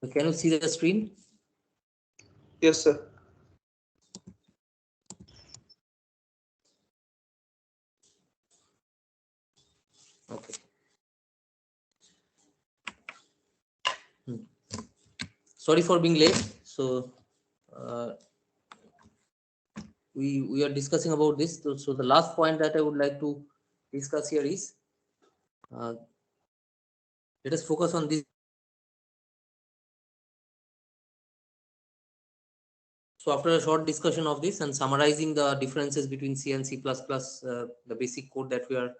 Can you see the screen? Yes, sir. Okay. Sorry for being late. So uh, we are discussing about this. So the last point that I would like to discuss here is uh, let us focus on this. So after a short discussion of this and summarizing the differences between C and C++, the basic code that we are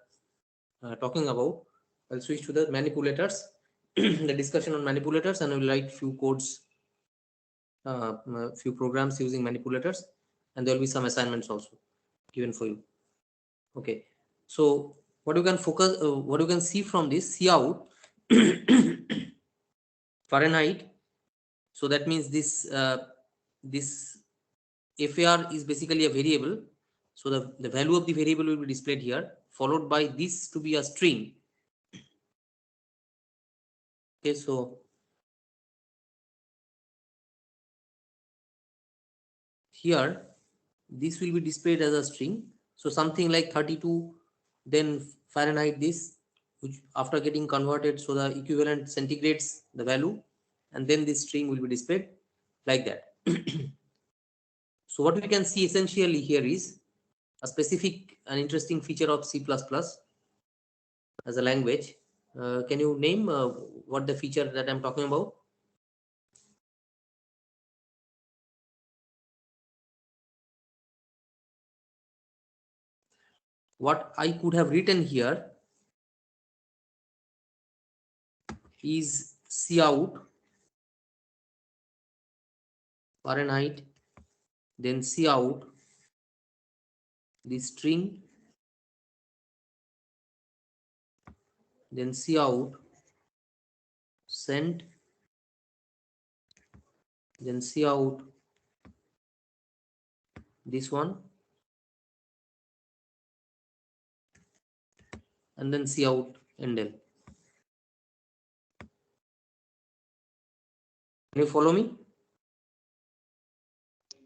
talking about, I'll switch to the manipulators, the discussion on manipulators, and I will write few codes, few programs using manipulators, and there will be some assignments also given for you. Okay, so what you can focus, what you can see from this cout Fahrenheit. So that means this FAR is basically a variable. So the value of the variable will be displayed here, followed by this to be a string. Okay, so here this will be displayed as a string. So something like 32, then Fahrenheit this, which after getting converted, so the equivalent centigrades the value, and then this string will be displayed like that. So what we can see essentially here is a specific and interesting feature of C++ as a language. Can you name what the feature that I'm talking about? What I could have written here is cout Fahrenheit, then cout the string, then cout send, then cout this one, and then cout endl. Can you follow me?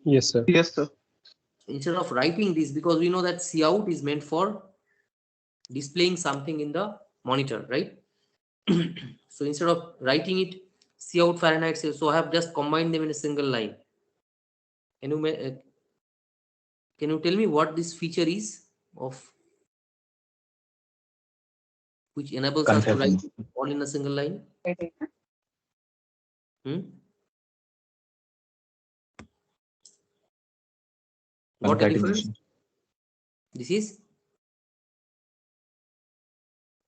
Yes, sir. Yes, sir. Instead of writing this, because we know that cout is meant for displaying something in the monitor, right? So instead of writing it cout Fahrenheit, so I have just combined them in a single line. Can you can you tell me what this feature is of which enables us to write Concatenation. all in a single line? Hmm? What a difference? Concatenation. This is,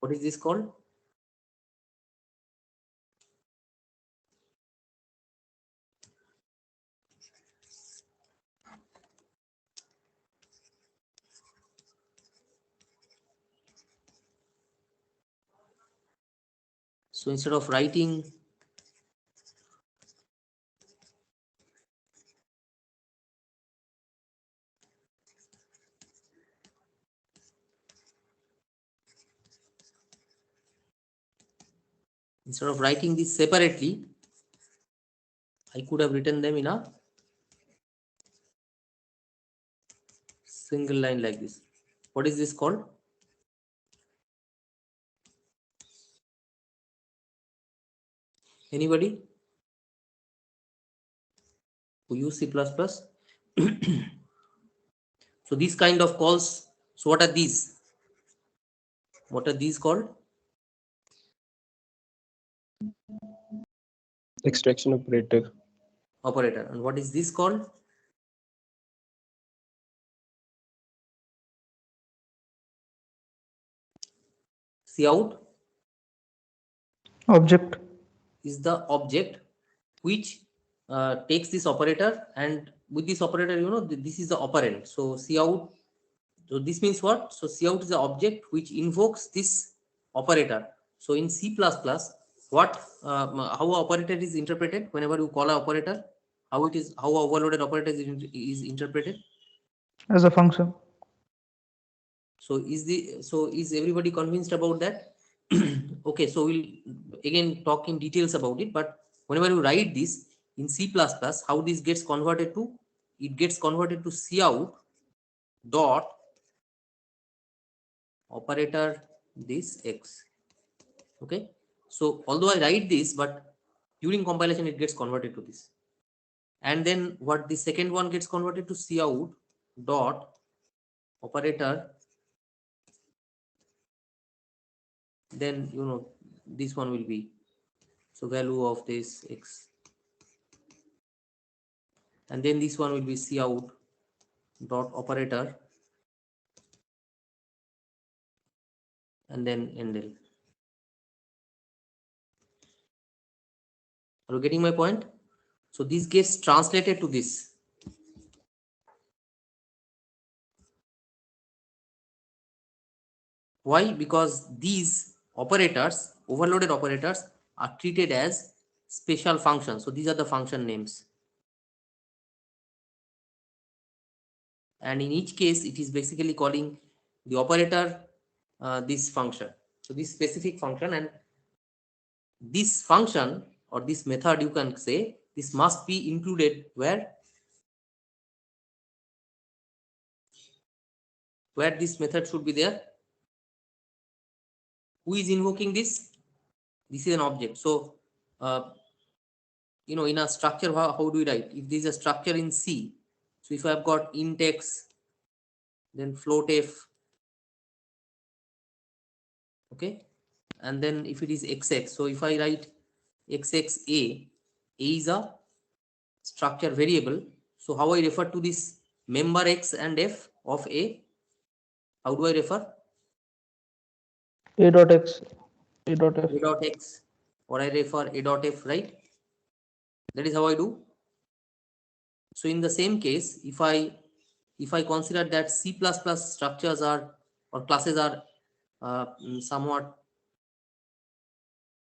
what is this called? So instead of writing this separately, I could have written them in a single line like this. What is this called? Anybody who use C++? So these kind of calls, so what are these? What are these called? Extraction operator. Operator. And what is this called? Cout Object. is the object which takes this operator, and with this operator, this is the operand. So cout, so this means what? So cout is the object which invokes this operator. So in C++, what how operator is interpreted whenever you call an operator? How it is, how a overloaded operator is interpreted? As a function. So is everybody convinced about that? Okay, so we'll again talk in details about it, but whenever you write this in C++, how this gets converted to? It gets converted to cout dot operator this x. Okay, so although I write this, but during compilation it gets converted to this. And then what the second one gets converted to cout dot operator, then this one will be, so value of this x, and then this one will be cout dot operator, and then endl. Are you getting my point? So this gets translated to this. Why? Because these operators, overloaded operators, are treated as special functions. So these are the function names. And in each case, it is basically calling the operator this function. So this specific function, and this function or this method, you can say, this must be included where this method should be there. Who is invoking this? This is an object. So in a structure, how do we write? If there is a structure in C, so if I've got int x, then float f, okay, and then if it is xx, so if I write xx a is a structure variable. So how I refer to this member x and f of a? How do I refer? A dot x, A dot f. A dot x, or I refer a dot f, right? That is how I do. So in the same case, if I consider that C++ structures are, or classes are somewhat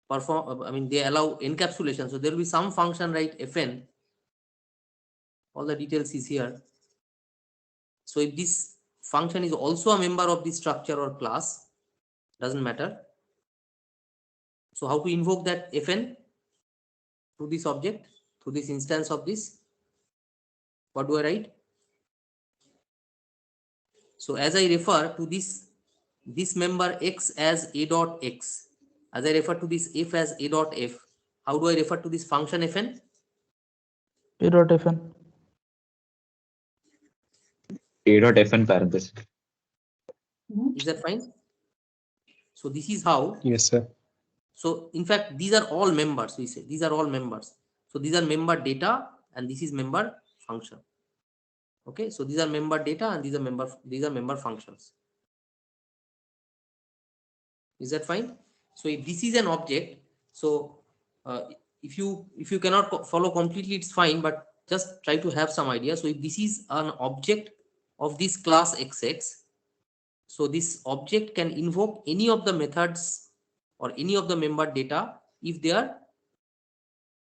they allow encapsulation. So there will be some function, right? Fn, all the details is here. So if this function is also a member of this structure or class, doesn't matter. So how to invoke that Fn to this object, to this instance of this? What do I write? So as I refer to this member x as a dot x, as I refer to this f as a dot f, how do I refer to this function Fn? A dot fn. A dot fn parenthesis. Is that fine? So this is how. Yes, sir. So in fact, these are all members. We say these are all members. So these are member data, and this is member function. Okay, so these are member data, and these are member functions. Is that fine? So if this is an object, so if you cannot follow completely, it's fine, but just try to have some idea. So if this is an object of this class xx, so this object can invoke any of the methods or any of the member data if they are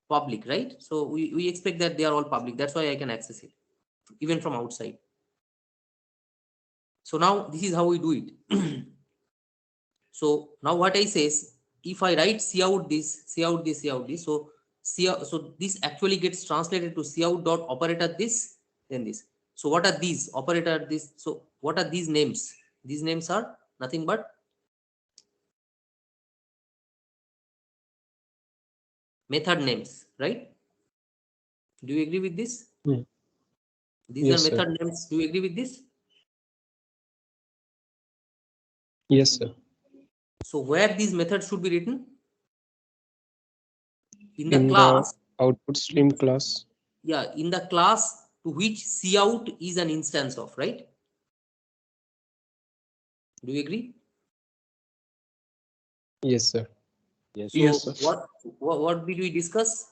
public, right? So we expect that they are all public. That's why I can access it even from outside. So now this is how we do it. So now what I say is, if I write cout this, so so this actually gets translated to cout dot operator this, then this. So what are these operator this? So what are these names? These names are nothing but method names, right? Do you agree with this? Hmm. These Yes, are sir. method names. Do you agree with this? Yes, sir. So where these methods should be written? In the In the class. output stream class. Yeah, in the class to which cout is an instance of, right? Do you agree? Yes, sir. Yes. So Yes, sir. what did we discuss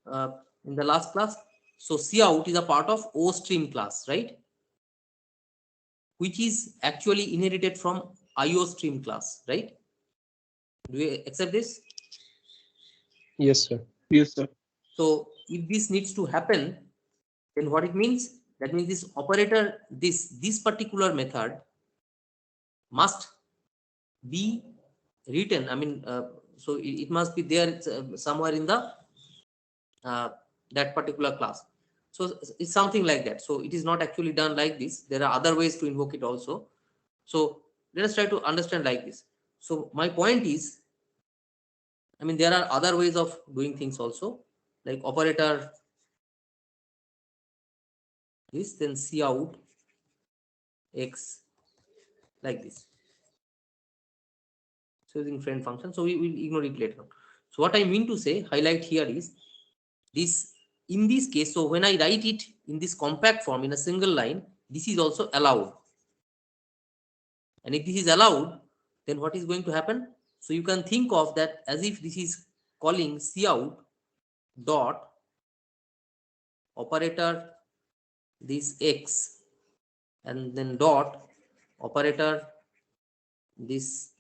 in the last class? So cout is a part of OStream class, right? Which is actually inherited from IOStream class, right? Do you accept this? Yes, sir. Yes, sir. So if this needs to happen, then what it means? That means this operator, this particular method must be written. So it must be there somewhere in the that particular class. So it's something like that. So it is not actually done like this. There are other ways to invoke it also. So let us try to understand like this. So my point is, I mean, there are other ways of doing things also, like operator this, then C out X like this. So using friend function. So we will ignore it later on. So what I mean to say, highlight here is this in this case. So when I write it in this compact form in a single line, this is also allowed. And if this is allowed, then what is going to happen? So you can think of that as if this is calling cout dot operator this X and then dot operator this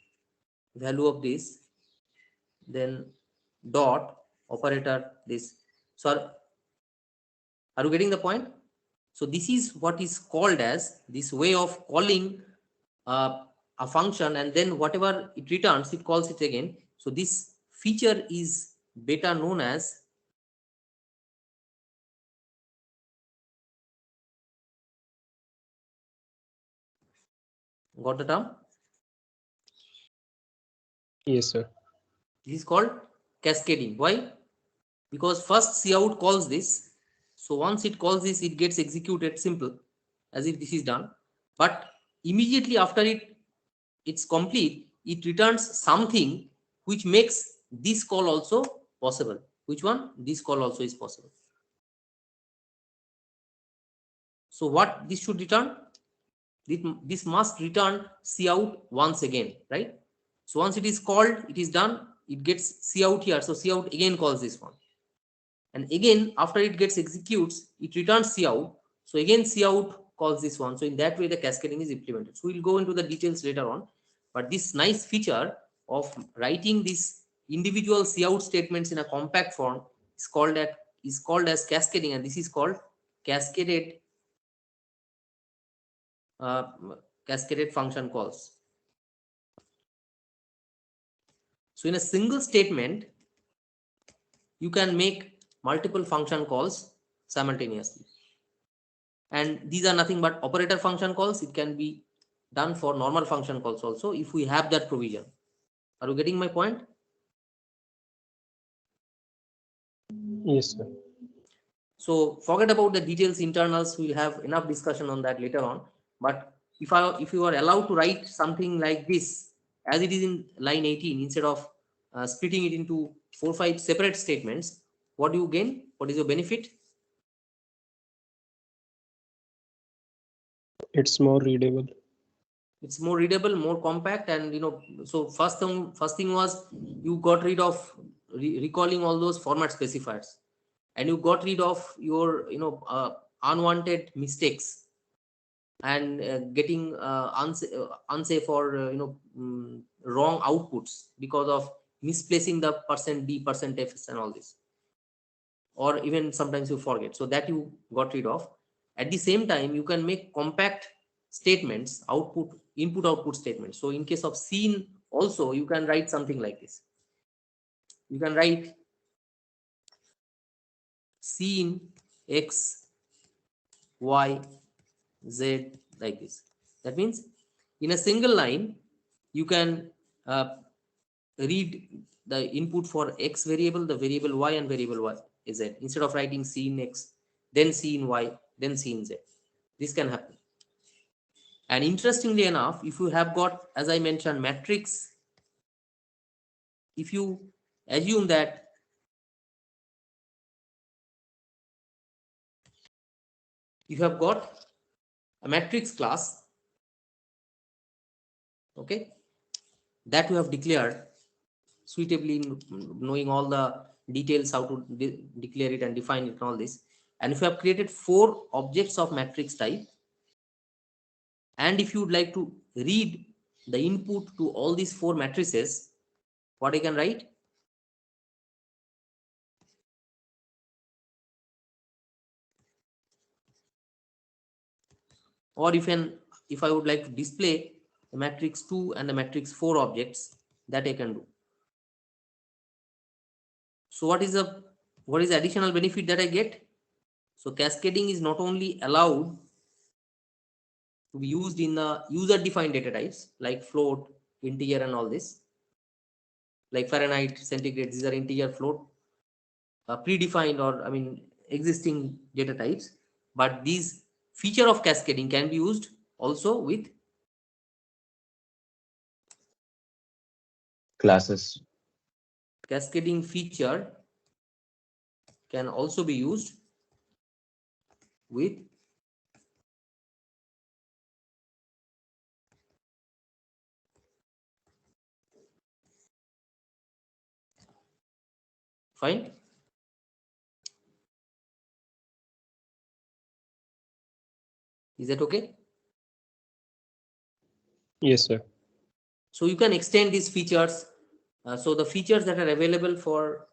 value of this, then dot operator this. So are you getting the point? So this is what is called as this way of calling a function, and then whatever it returns, it calls it again. So this feature is better known as got the term? Yes, sir. This is called cascading. Why? Because first cout calls this. So once it calls this, it gets executed simple as if this is done. But immediately after it's complete, it returns something which makes this call also possible. Which one? This call also is possible. So what this should return? This must return cout once again, right? So once it is called, it is done, it gets cout here. So cout again calls this one. And again, after it gets executes, it returns cout. So again, cout calls this one. So in that way, the cascading is implemented. So we'll go into the details later on. But this nice feature of writing these individual cout statements in a compact form is called as cascading, and this is called cascaded uh, cascaded function calls. So in a single statement, you can make multiple function calls simultaneously. And these are nothing but operator function calls. It can be done for normal function calls also if we have that provision. Are you getting my point? Yes, sir. So forget about the details internals. We'll have enough discussion on that later on. But if you are allowed to write something like this as it is in line 18, instead of splitting it into 4-5 separate statements, what do you gain? What is your benefit? It's more readable. It's more readable, more compact, and so first thing was you got rid of recalling all those format specifiers, and you got rid of your unwanted mistakes, and getting unsafe or wrong outputs because of misplacing the %d %f and all this, or even sometimes you forget, so that you got rid of. At the same time, you can make compact statements, input output statements. So in case of scene also, you can write something like this. You can write scene x y z like this. That means in a single line you can read the input for x variable, the variable y, and variable y z, instead of writing scene x, then scene y, then scene z. This can happen. And interestingly enough, if you have got, as I mentioned, matrix, if you assume that you have got a matrix class, okay, that you have declared suitably, knowing all the details how to declare it and define it and all this, and if you have created 4 objects of matrix type, and if you would like to read the input to all these 4 matrices, what I can write? Or if I would like to display the matrix 2 and the matrix 4 objects, that I can do. So what is the additional benefit that I get? So cascading is not only allowed to be used in the user defined data types like float, integer and all this, like Fahrenheit, centigrade, these are integer float, predefined or I mean existing data types, but these feature of cascading can be used also with Classes. cascading feature can also be used with fine. Is that okay? Yes, sir. So you can extend these features. So the features that are available for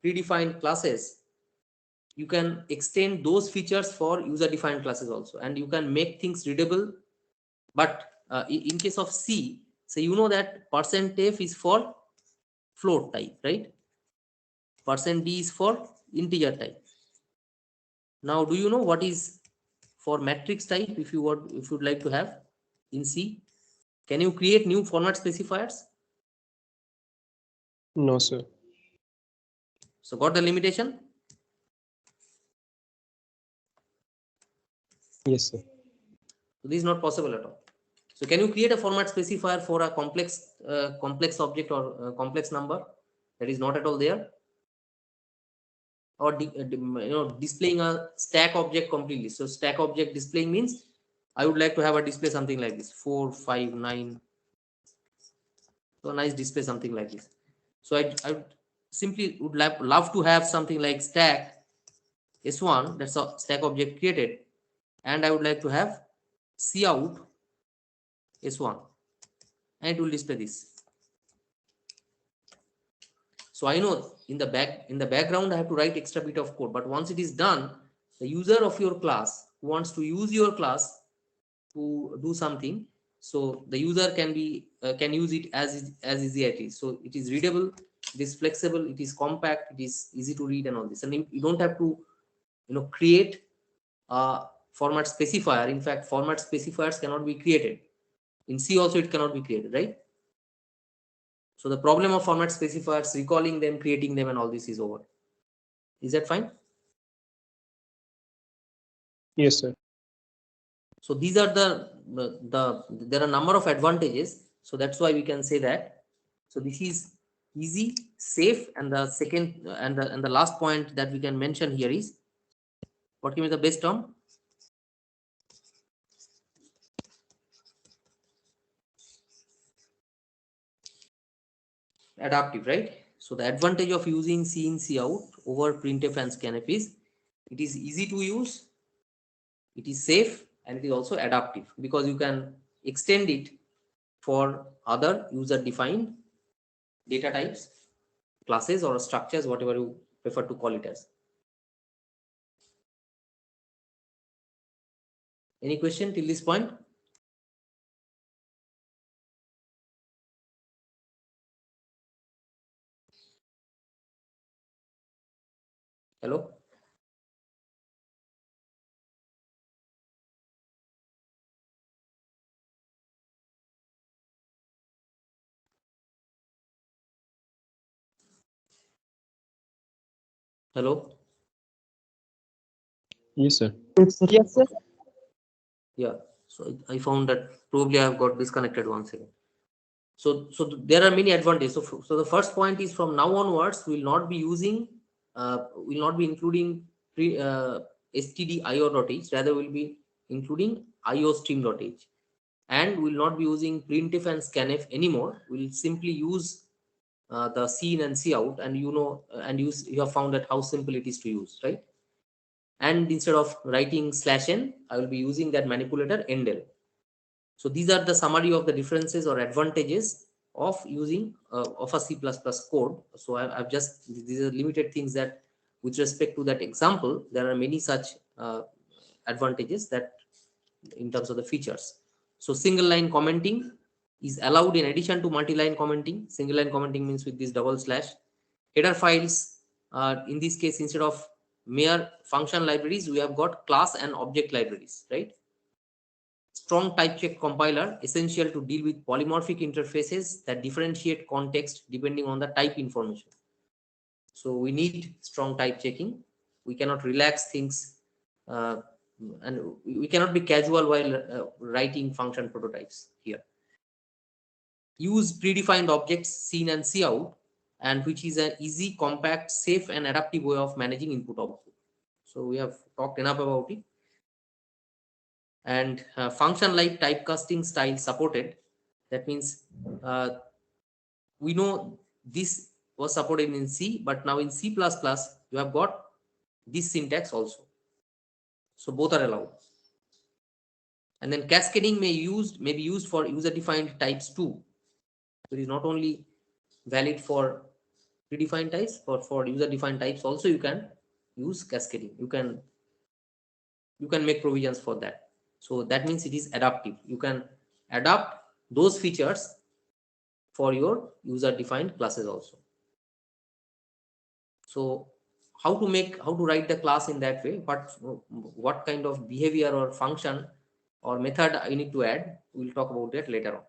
predefined classes, you can extend those features for user defined classes also, and you can make things readable. But in case of C, so you know that %f is for float type, right? %d is for integer type. Now, do you know what is for matrix type? If you'd like to have in C, can you create new format specifiers? No, sir. So got the limitation? Yes, sir. So this is not possible at all. So can you create a format specifier for a complex object or complex number that is not at all there? Or displaying a stack object completely. So stack object displaying means I would like to have a display something like this 4, 5, 9. So a nice display something like this. So I simply would love to have something like stack S1, that's a stack object created, and I would like to have cout S1, and it will display this. So I know in the background I have to write extra bit of code, but once it is done, the user of your class who wants to use your class to do something, so the user can use it as easy as it is. So it is readable, it is flexible, it is compact, it is easy to read and all this, and you don't have to create a format specifier. In fact, format specifiers cannot be created in C. Also it cannot be created, right? So the problem of format specifiers, recalling them, creating them and all this is over. Is that fine? Yes, sir. So these are there are a number of advantages. So that's why we can say that. So this is easy, safe, and the second and the last point that we can mention here is what can be the best term? Adaptive, right? So the advantage of using C in C out over printf and scanf is it is easy to use, it is safe, and it is also adaptive because you can extend it for other user defined data types, classes or structures, whatever you prefer to call it as. Any question till this point? Hello? Hello? Yes, sir. Yes, sir. Yeah. So I found that probably I have got disconnected once again. So there are many advantages. So the first point is from now onwards, we will not be using, will not be including stdio.h, rather we'll be including iostream.h, and will not be using printf and scanf anymore. We'll simply use the C in and C out, and you have found that how simple it is to use, right? And instead of writing /n, I will be using that manipulator endl. So these are the summary of the differences or advantages of using of a C++ code. So I've just, these are limited things that with respect to that example, there are many such advantages that in terms of the features. So single line commenting is allowed in addition to multi-line commenting. Single line commenting means with this double slash. header files. In this case, instead of mere function libraries, we have got class and object libraries, right? Strong type check compiler, essential to deal with polymorphic interfaces that differentiate context depending on the type information. So we need strong type checking. We cannot relax things, and we cannot be casual while writing function prototypes here. Use predefined objects, seen and see out, and which is an easy, compact, safe, and adaptive way of managing input output. So we have talked enough about it. And function like typecasting style supported. That means we know this was supported in C, but now in C++ you have got this syntax also. So both are allowed. And then cascading may be used for user-defined types too. So it is not only valid for predefined types, but for user-defined types also you can use cascading. You can make provisions for that. So that means it is adaptive. You can adapt those features for your user-defined classes also. So how to write the class in that way? What kind of behavior or function or method I need to add? We'll talk about that later on.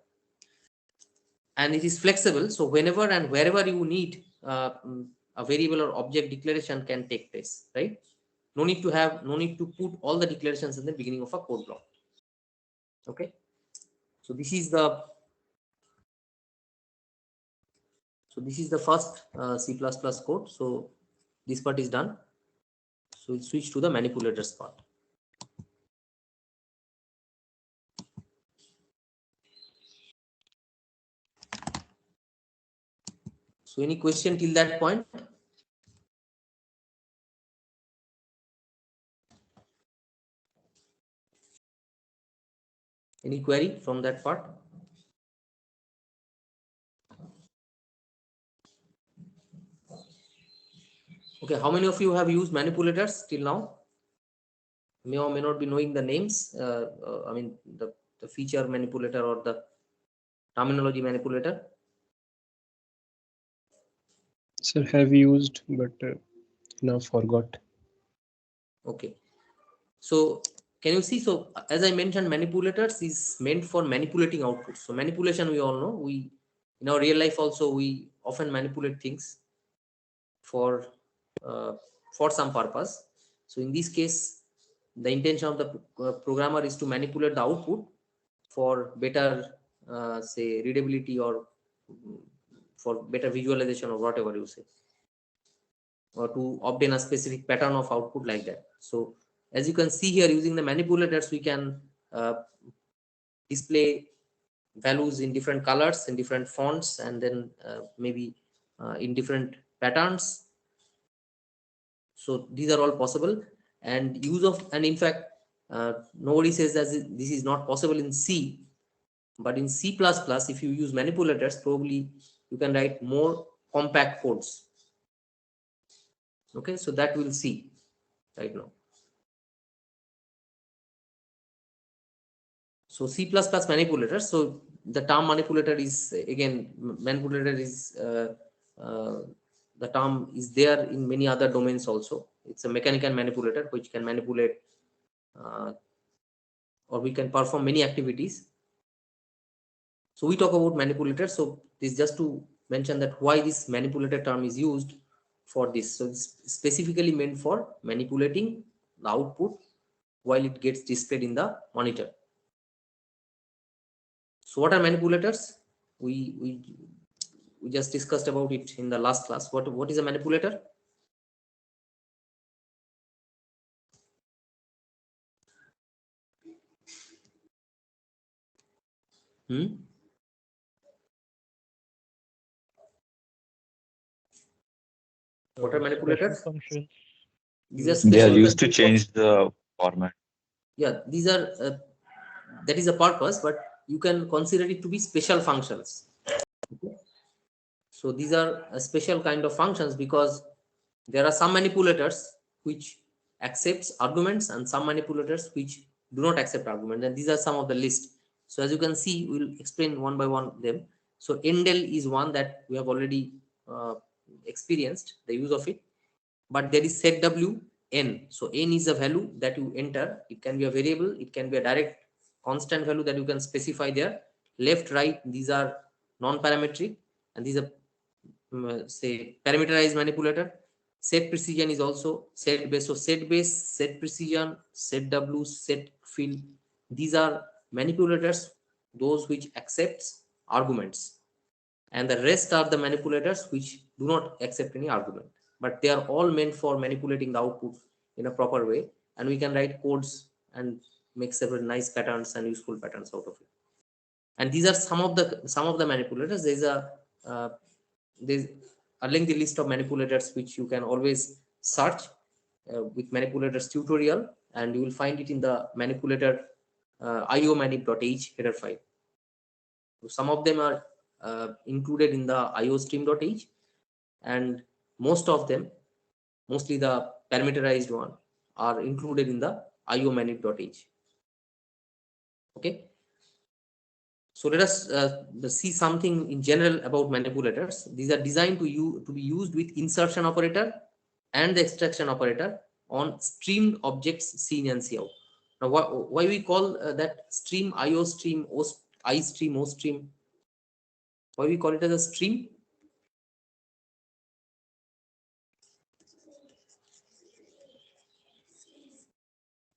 And it is flexible, so whenever and wherever you need a variable or object declaration can take place, right? No need to put all the declarations in the beginning of a code block. Okay, so this is the first C++ code. So this part is done. So we'll switch to the manipulators part. So any question till that point? Any query from that part? Okay, how many of you have used manipulators till now? May or may not be knowing the names. I mean the feature manipulator or the terminology manipulator. Sir, have used, but now forgot. Okay, so can you see? So as I mentioned, manipulators is meant for manipulating outputs. So manipulation, we all know, we in our real life also we often manipulate things for some purpose. So in this case, the intention of the programmer is to manipulate the output for better say readability or for better visualization or whatever you say, or to obtain a specific pattern of output like that. So as you can see here, using the manipulators we can display values in different colors, in different fonts, and then maybe in different patterns. So these are all possible, and in fact nobody says that this is not possible in C, but in C++ if you use manipulators, probably you can write more compact codes. Okay, so that we'll see right now. So C++ manipulators. So the term manipulator is again, manipulator is the term is there in many other domains also. It's a mechanical manipulator which can manipulate or we can perform many activities. So we talk about manipulators. So this is just to mention that why this manipulator term is used for this. So it's specifically meant for manipulating the output while it gets displayed in the monitor. So what are manipulators? We just discussed about it in the last class. What is a manipulator? What are manipulators? Functions. These are They are special used to functions change the format. yeah, these are that is a purpose, but you can consider it to be special functions. Okay? So these are a special kind of functions because there are some manipulators which accepts arguments and some manipulators which do not accept arguments, and these are some of the list. So as you can see, we'll explain one by one them. So endel is one that we have already experienced the use of it. But there is set w n. So n is a value that you enter. It can be a variable, it can be a direct constant value that you can specify there. Left, right, these are non-parametric, and these are say parameterized manipulator. Set precision is also set base. So set base, set precision, set w, set fill, these are manipulators, those which accepts arguments, and the rest are the manipulators which do not accept any argument, but they are all meant for manipulating the output in a proper way, and we can write codes and make several nice patterns and useful patterns out of it. And these are some of the manipulators. Uh, there's a lengthy list of manipulators which you can always search with manipulators tutorial, and you will find it in the manipulator iomanip.h header file. So some of them are included in the iostream.h, and most of them, mostly the parameterized one, are included in the iomanip.h. Okay. So let us see something in general about manipulators. These are designed to be used with insertion operator and the extraction operator on streamed objects seen and see out. Now, why we call that stream, IO stream, I stream, O stream? Why we call it as a stream?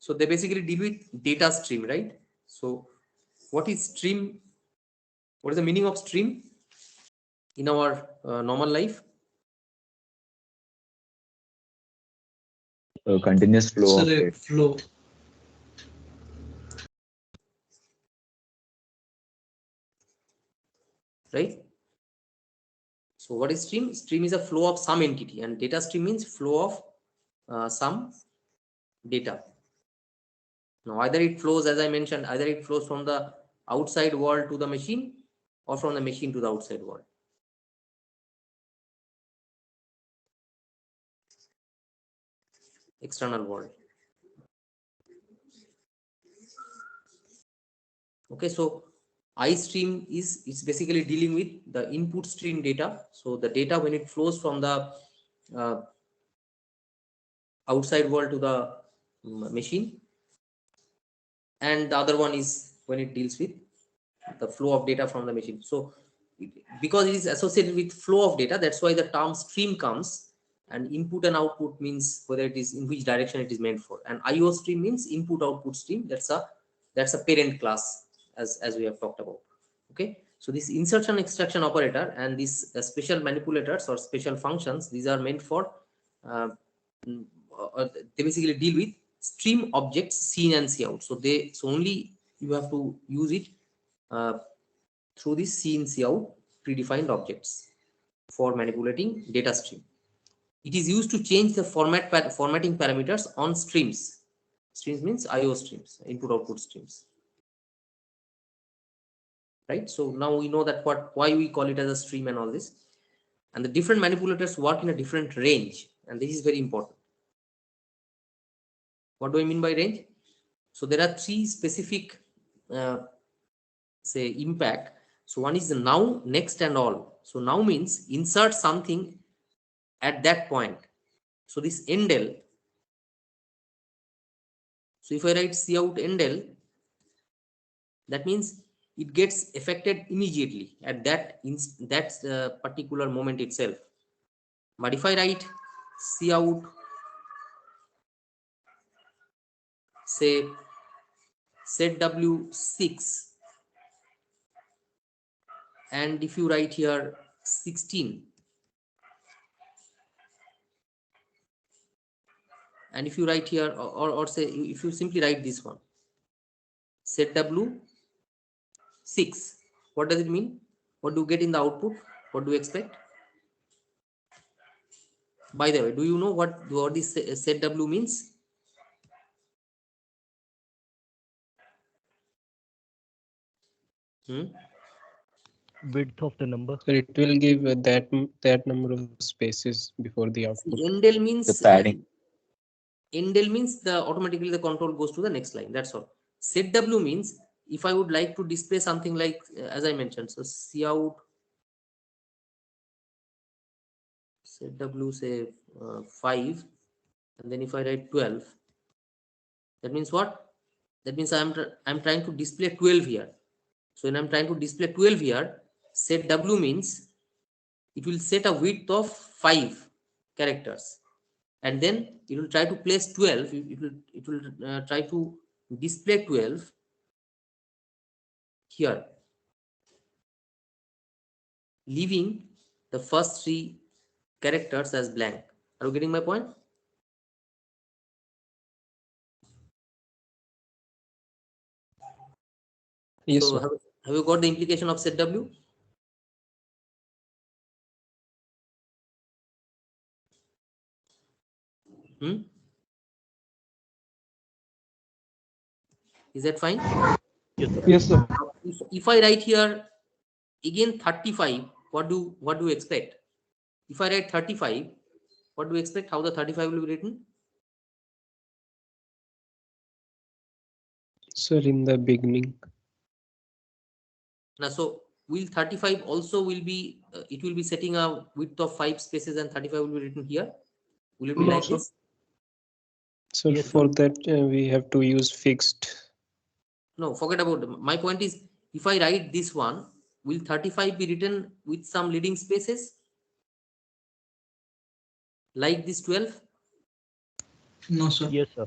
So they basically deal with data stream, right? So what is stream? What is the meaning of stream in our normal life? A continuous flow of data. Flow. Right? So what is stream? Stream is a flow of some entity, and data stream means flow of some data. Now either it flows, as I mentioned, either it flows from the outside world to the machine, or from the machine to the outside world. External world. Okay, so I stream it's basically dealing with the input stream data. So the data, when it flows from the uh, outside world to the machine, and the other one is when it deals with the flow of data from the machine. So because it is associated with flow of data, that's why the term stream comes, and input and output means whether it is in which direction it is meant for, and IO stream means input output stream. That's a parent class, as we have talked about. Okay, so this insertion extraction operator and these special manipulators or special functions, these are meant for they basically deal with stream objects seen and see out. So only you have to use it uh, through this see in see out predefined objects for manipulating data stream. It is used to change the formatting parameters on streams. Streams means IO streams, input output streams. Right? So now we know that why we call it as a stream and all this. And the different manipulators work in a different range, and this is very important. What do I mean by range? So there are three specific say impact. So one is the now, next, and all. So now means insert something at that point. So this endl. So if I write cout endl, that means it gets affected immediately at that particular moment itself. But if I write cout, say set w6, and if you write here 16, and if you write here or say if you simply write this one, set w6, what does it mean? What do you get in the output? What do you expect? By the way, do you know what this set w means? Width of the number. So it will give that number of spaces before the output. Endl means The padding. endl means the automatically the control goes to the next line. That's all. Set w means if I would like to display something like as I mentioned, so set w say 5, and then if I write 12, that means what? That means I'm trying to display 12 here. So when I'm trying to display 12 here, set w means it will set a width of 5 characters, and then it will try to place 12. It will try to display 12 here, leaving the first 3 characters as blank. Are you getting my point? Yes, So sir. have you got the implication of set w? Hmm? Is that fine? Yes, sir. Yes, sir. Now, if I write here again 35, what do you expect? If I write 35, what do you expect? How the 35 will be written? Sir, in the beginning. Now, so will 35 also will be it will be setting a width of 5 spaces, and 35 will be written here. Will it be No, like sir. this? So Yes, for sir. that we have to use fixed. No, forget about it. My point is, if I write this one, will 35 be written with some leading spaces like this 12? No, sir. Yes, sir.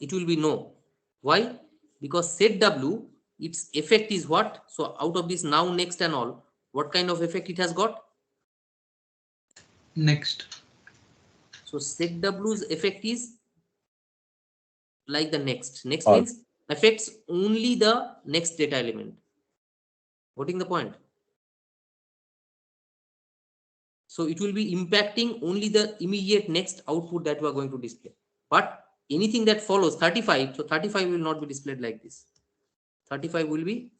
It will be no. Why? Because set w, its effect is what? So out of this now, next, and all, what kind of effect it has got? Next. So set w's effect is like the next. Next Or means affects only the next data element. Getting the point? So it will be impacting only the immediate next output that we are going to display. But anything that follows 35, so 35 will not be displayed like this. 35 will be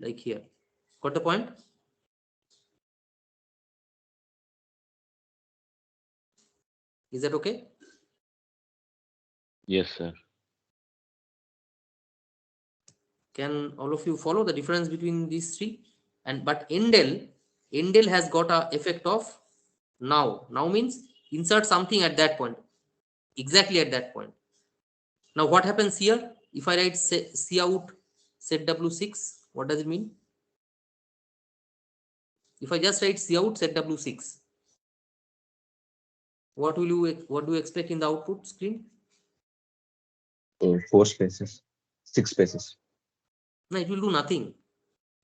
like here. Got the point? Is that okay? yes, sir. Can all of you follow the difference between these three? And but Endel has got a effect of now. Now means insert something at that point, exactly at that point. Now what happens here? If I write cout set w6, what does it mean? If I just write cout set w6, what do you expect in the output screen? So 4 spaces, 6 spaces. No, it will do nothing,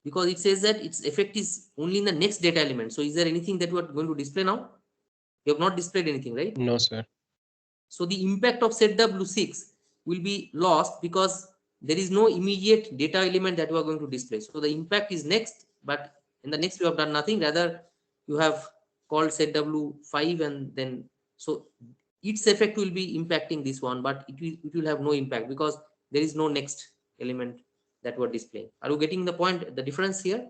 because it says that its effect is only in the next data element. So is there anything that you are going to display now? You have not displayed anything, right? No, sir. So the impact of set w6 will be lost because there is no immediate data element that you are going to display. So the impact is next, but in the next you have done nothing. Rather, you have called set w5, and then so its effect will be impacting this one, but it will have no impact because there is no next element that we are displaying. Are you getting the point? The difference here?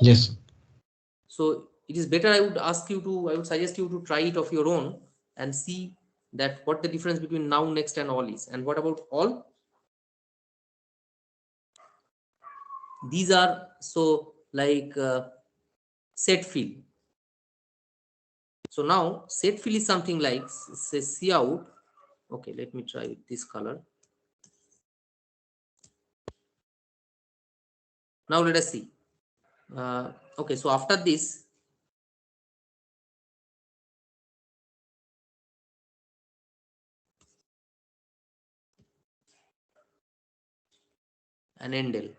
Yes. So it is better, I would suggest you to try it of your own and see that what the difference between now, next, and all is. And what about all? These are so like set fill. So now set fill is something like say cout. Okay, let me try with this color. Now let us see. Okay, so after this, an endel.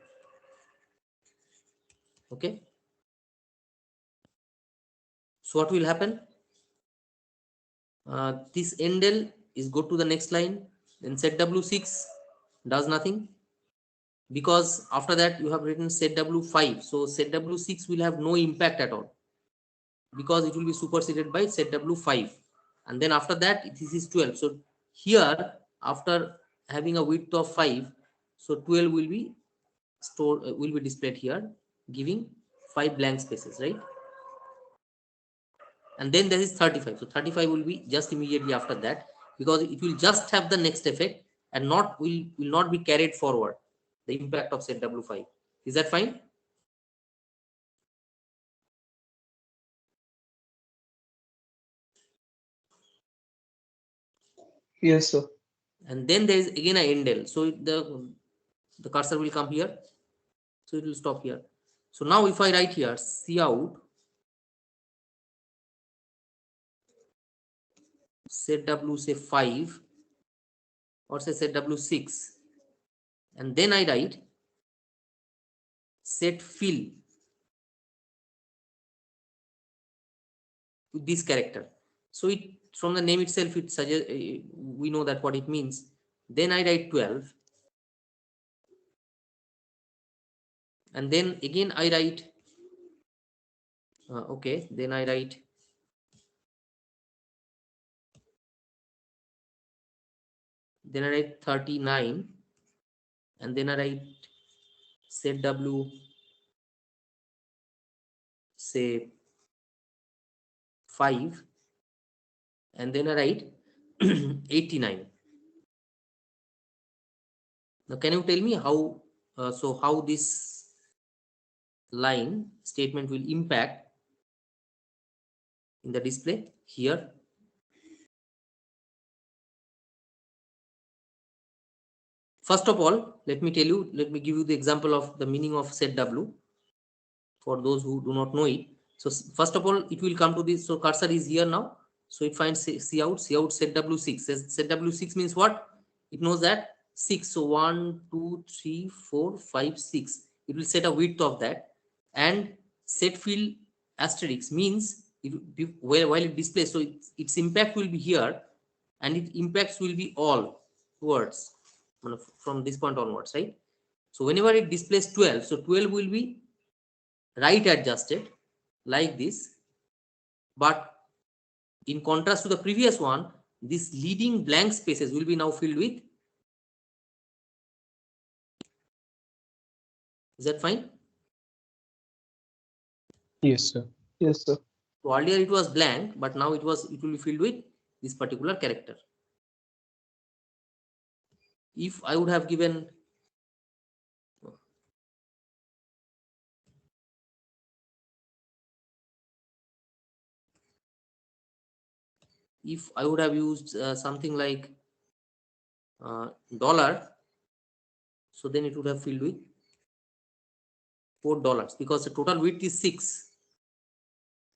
Okay, so what will happen? This endel is go to the next line, then set w6 does nothing, because after that you have written set w5, so set w6 will have no impact at all because it will be superseded by set w5, and then after that this is 12. So here, after having a width of 5, so 12 will be stored, will be displayed here, giving 5 blank spaces, right? and then there is 35. So 35 will be just immediately after that, because it will just have the next effect and will not be carried forward the impact of set W5. Is that fine? Yes, sir. And then there is again a endl. So the cursor will come here. So it will stop here. So now if I write here cout set W say 5 or say set W6, and then I write set fill with this character. So it, from the name itself, it suggests we know that what it means. Then I write 12, and then again I write okay, then I write then I write 39, and then I write set W say 5, and then I write 89. Now can you tell me how so how this line statement will impact in the display here? First of all, let me give you the example of the meaning of set W for those who do not know it. So first of all, it will come to this. So cursor is here now. So it finds cout set W6. Set W6 means what? It knows that 6. So 1, 2, 3, 4, 5, 6. It will set a width of that. And set fill asterisk means while it displays, so its impact will be here, and its impacts will be all towards from this point onwards, right? So whenever it displays 12, so 12 will be right adjusted like this, but in contrast to the previous one, these leading blank spaces will be now filled with. Is that fine? Yes, sir. Yes, sir. So earlier it was blank, but now it will be filled with this particular character. If I would have given if I would have used something like dollar, so then it would have filled with $4, because the total width is 6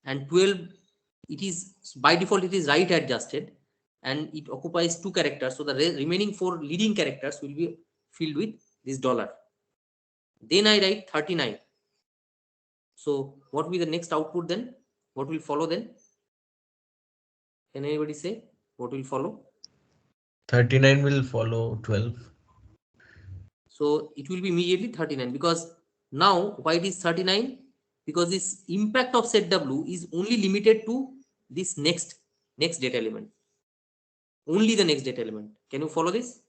and 12. It is by default it is right adjusted, and it occupies 2 characters. So the remaining 4 leading characters will be filled with this dollar. Then I write 39. So what will be the next output then? What will follow then? Can anybody say what will follow? 39 will follow 12. So it will be immediately 39, because now why it is 39? Because this impact of set W is only limited to this next data element. Only the next data element. Can you follow this?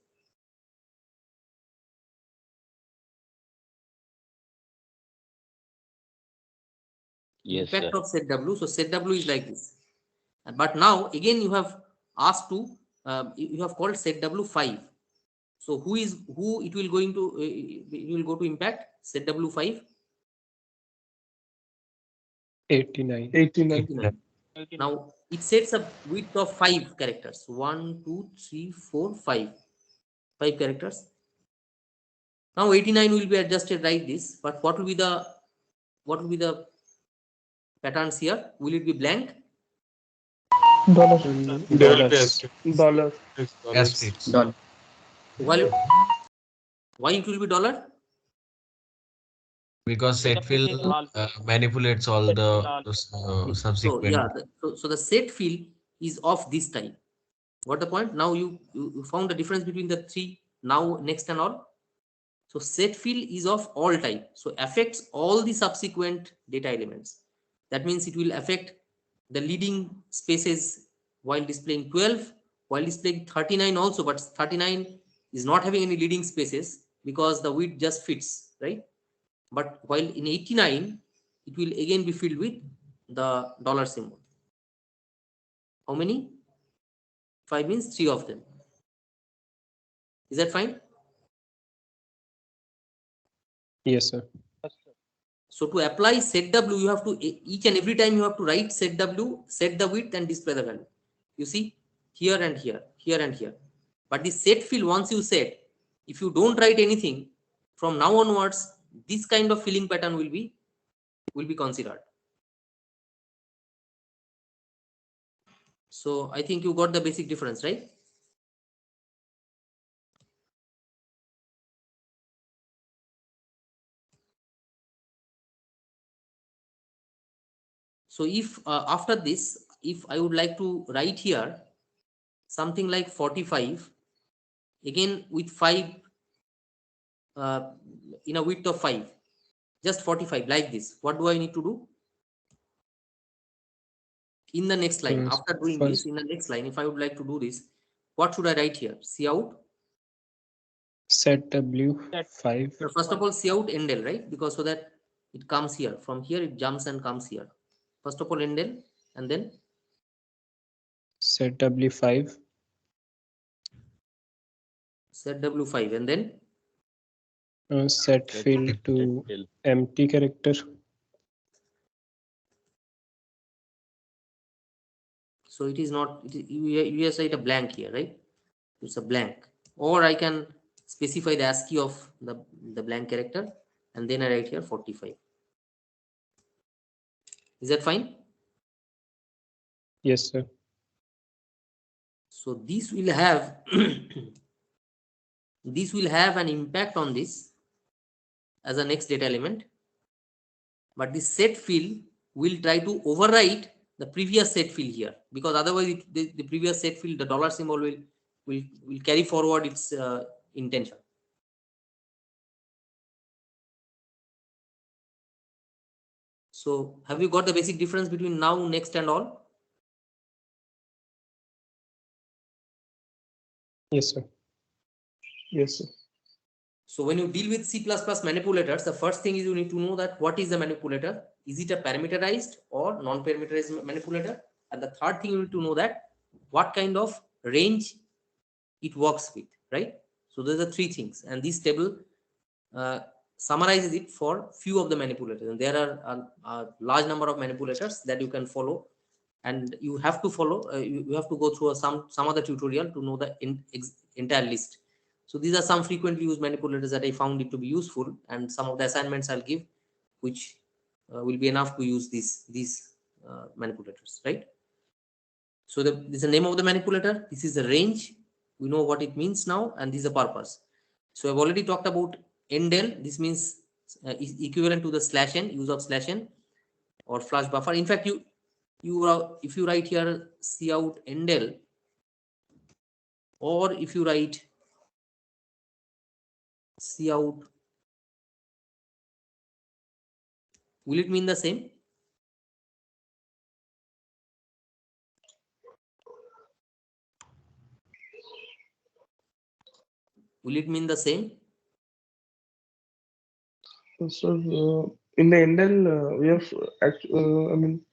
Yes, Impact sir. of set W. So set W is like this. But now again you have asked to you have called set W5. So who it will going to it will go to impact set W5? 89. 89. Now it sets a width of 5 characters. 1, 2, 3, 4, 5. 5 characters. Now 89 will be adjusted like this. But what will be the patterns here? Will it be blank? Dollars. Dollars. Dollar. Asterisks. Done. Why it will be dollar? Because set fill manipulates all the So yeah, subsequent. so the set fill is of this type. What the point? Now you found the difference between the 3 now, next, and all. So set fill is of all type. So affects all the subsequent data elements. That means it will affect the leading spaces while displaying 12, while displaying 39 also, but 39 is not having any leading spaces because the width just fits, right? But while in 89, it will again be filled with the dollar symbol. How many? 5 means 3 of them. Is that fine? Yes, sir. So to apply set W, you have to each and every time you have to write set W, set the width and display the value. You see here and here, here and here. But the set field, once you set, if you don't write anything from now onwards, this kind of filling pattern will be considered. So I think you got the basic difference, right? So if after this, if I would like to write here something like 45, again with 5 in a width of 5, just 45 like this, what do I need to do? In the next line, after doing this, First, in the next line, if I would like to do this, what should I write here? Cout. set W5. So first of all, cout endl, right? Because so that it comes here. From here, it jumps and comes here. First of all, endl, and then Set W5. set W5, and then Set field to Fill. empty character. so it is not, you just write a blank here, right? It's a blank. Or I can specify the ASCII of the blank character, and then I write here 45. Is that fine? Yes, sir. So this will have this will have an impact on this as a next data element, but the set field will try to overwrite the previous set field here, because otherwise the previous set field, the dollar symbol will carry forward its intention. So have you got the basic difference between now, next, and all? Yes, sir. Yes, sir. So when you deal with C++ manipulators, the first thing is you need to know that what is the manipulator. Is it a parameterized or non-parameterized manipulator? And the third thing you need to know that what kind of range it works with, right? So those are 3 things, and this table summarizes it for few of the manipulators. And there are a large number of manipulators that you can follow, and you have to follow. You have to go through some other tutorial to know the entire list. So these are some frequently used manipulators that I found it to be useful, and some of the assignments I'll give, which will be enough to use these manipulators, right? So this is the name of the manipulator. This is the range. We know what it means now, and this is the purpose. So I've already talked about endl. This means is equivalent to the /n, use of /n or flush buffer. In fact, if you write here cout endl, or if you write cout, will it mean the same? Will it mean the same? So in the endl, we have I mean,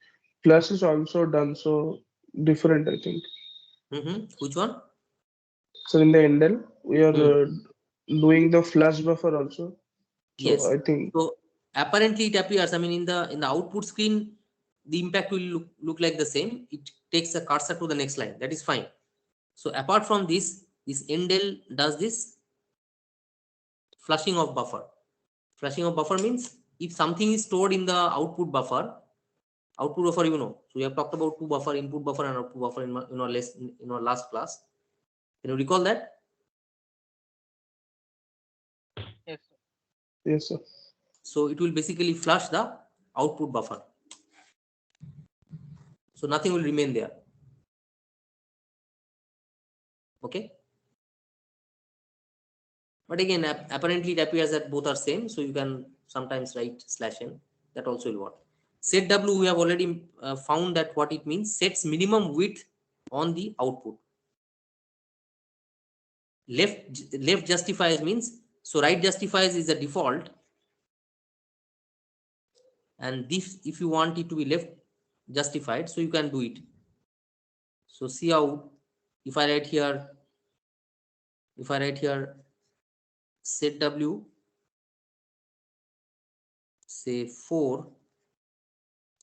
plus is also done, so different, I think. Which one? So in the endl, we are doing the flash buffer also. So Yes. I think So apparently it appears. I mean, in the output screen, the impact will look like the same. It takes a cursor to the next line. That is fine. So apart from this endl does this flushing of buffer. Flushing of buffer means if something is stored in the output buffer, you know. So we have talked about 2 buffer, input buffer and output buffer in our last class. Can you recall that? yes, sir. So it will basically flush the output buffer. So nothing will remain there. Okay. But again, apparently it appears that both are same. So you can sometimes write /n. That also will work. Set W, we have already found that what it means. Sets minimum width on the output. Left justifies means, so right justifies is the default, and this, if you want it to be left justified, so you can do it. So see how if I write here set W say 4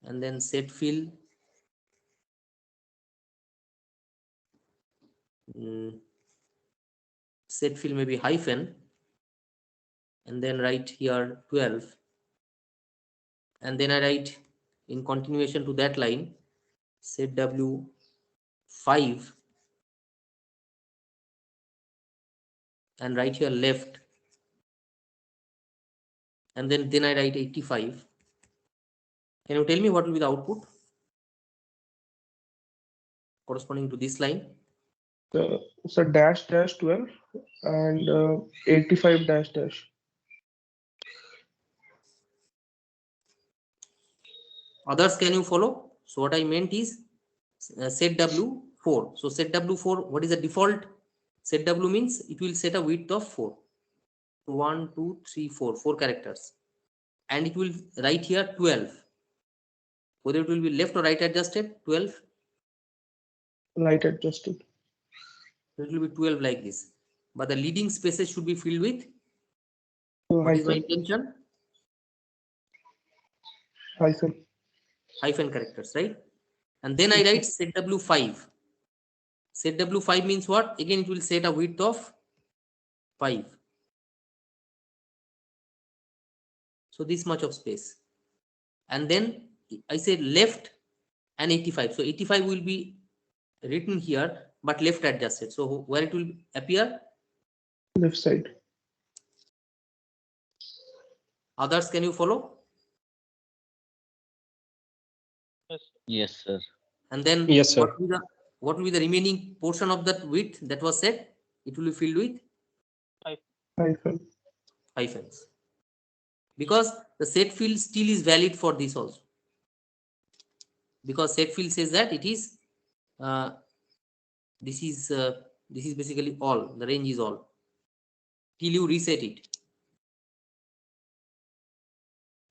and then set fill set fill maybe hyphen and then write here 12 and then I write in continuation to that line set W 5 and write here left and then I write 85. Can you tell me what will be the output corresponding to this line? So dash dash 12 and 85 dash dash. Others, can you follow? So what I meant is set W4. So set W4, what is the default? Set W means it will set a width of 4. 1, 2, 3, 4, 4 characters. And it will write here 12. Whether it will be left or right adjusted, 12. Right adjusted. It will be 12 like this. But the leading spaces should be filled with, So what is my hyphen, intention? hyphen. Hyphen characters, right? And then I write set W5. Set W5 means what? Again, it will set a width of 5. So this much of space. And then I said left and 85. So 85 will be written here, but left adjusted. So where it will appear? Left side. Others, can you follow? Yes, sir. And then Yes, sir. what will be the remaining portion of that width that was set? It will be filled with Hyphen. hyphens. Because the set field still is valid for this also. Because set field says that it is this is basically all, the range is all till you reset it.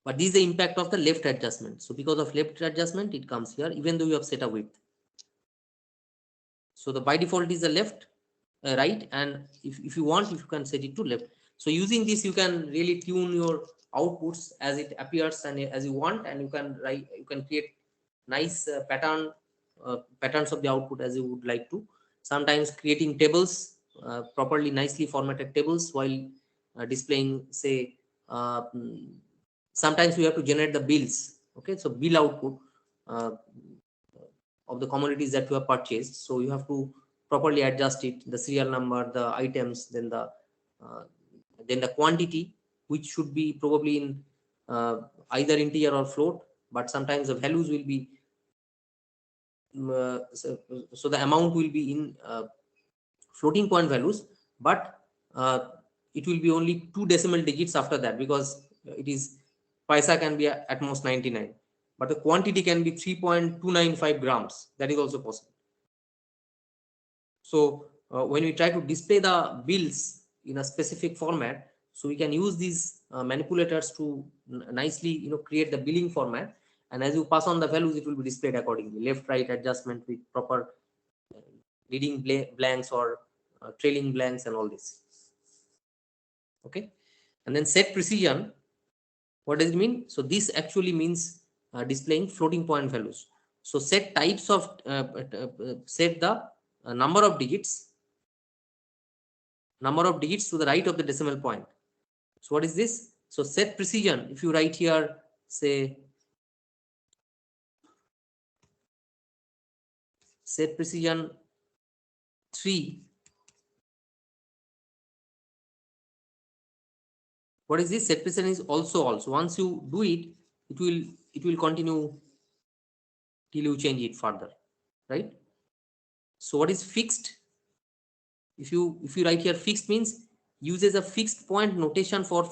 But this is the impact of the left adjustment. So because of left adjustment, it comes here, even though you have set a width. So the by default is the left, right, and if you want, if you can set it to left. So using this, you can really tune your outputs as it appears and as you want, and you can create nice patterns of the output as you would like to. Sometimes creating tables, properly nicely formatted tables while displaying, say, sometimes we have to generate the bills. Okay, so bill output of the commodities that you have purchased. So you have to properly adjust it, the serial number, the items, then the quantity, which should be probably in either integer or float. But sometimes the values will be so the amount will be in floating point values, but it will be only 2 decimal digits after that, because it is paisa can be at most 99, but the quantity can be 3.295 grams. That is also possible. So when we try to display the bills in a specific format, so we can use these manipulators to nicely create the billing format, and as you pass on the values, it will be displayed accordingly, left right adjustment with proper leading blanks or trailing blanks and all this. Okay, and then set precision, what does it mean? So this actually means displaying floating point values. So set types of set the number of digits to the right of the decimal point. So what is this? So set precision, if you write here, say set precision 3, what is this? Set precision is also. Once you do it, it will continue till you change it further, right? So what is fixed? If you write here fixed means uses a fixed point notation for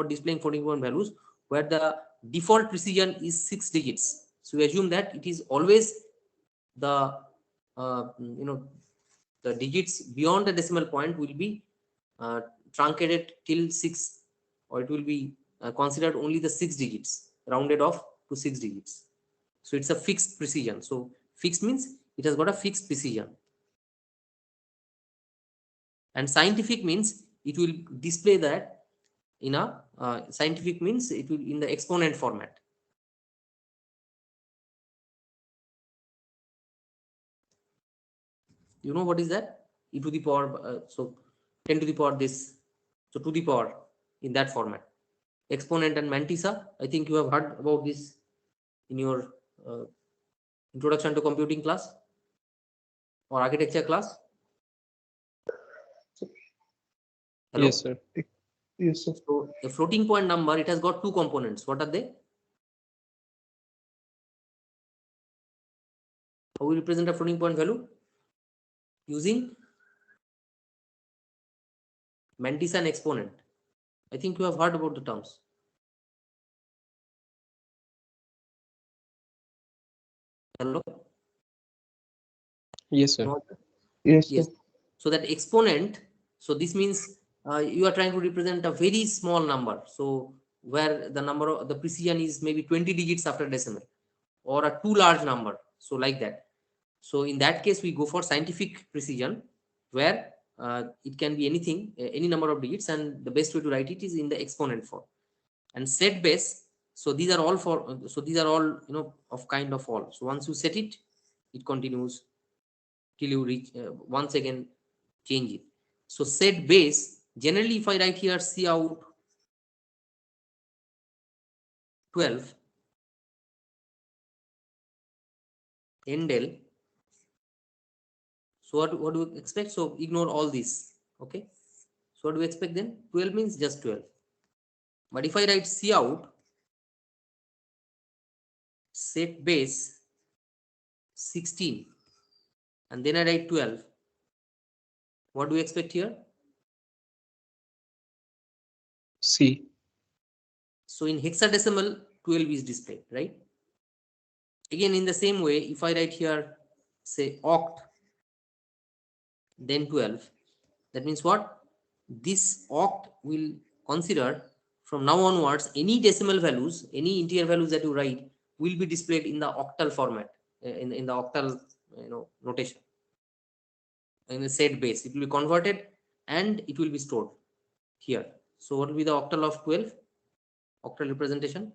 displaying floating point values, where the default precision is 6 digits. So we assume that it is always the the digits beyond the decimal point will be truncated till 6, or it will be considered only the 6 digits rounded off to 6 digits. So it's a fixed precision. So fixed means it has got a fixed precision. And scientific means it will display that in a scientific means it will in the exponent format. You know what is that? E to the power, so 10 to the power this, so to the power in that format. Exponent and mantissa, I think you have heard about this in your introduction to computing class or architecture class. Hello? Yes, sir. Yes, sir. So a floating point number, it has got two components. What are they? How we represent a floating point value? Using mantissa and exponent. I think you have heard about the terms. Hello? Yes, sir. No? Yes, sir. Yes. So that exponent, so this means you are trying to represent a very small number. So where the number of the precision is maybe 20 digits after decimal, or a too large number. So like that. So in that case, we go for scientific precision, where it can be anything, any number of digits, and the best way to write it is in the exponent form. And set base. So these are all for. So these are all of kind of all. So once you set it, it continues till you reach once again change it. So set base. Generally, if I write here C out 12 endl. So what do you expect? So ignore all this. Okay. So what do we expect then? 12 means just 12. But if I write C out set base 16 and then I write 12, what do we expect here? C. So in hexadecimal 12 is displayed, right? Again, in the same way, if I write here say oct then 12, that means what? This oct will consider from now onwards any decimal values, any integer values that you write will be displayed in the octal format, in the octal notation, in the set base. It will be converted and it will be stored here. So what will be the octal of 12? Octal representation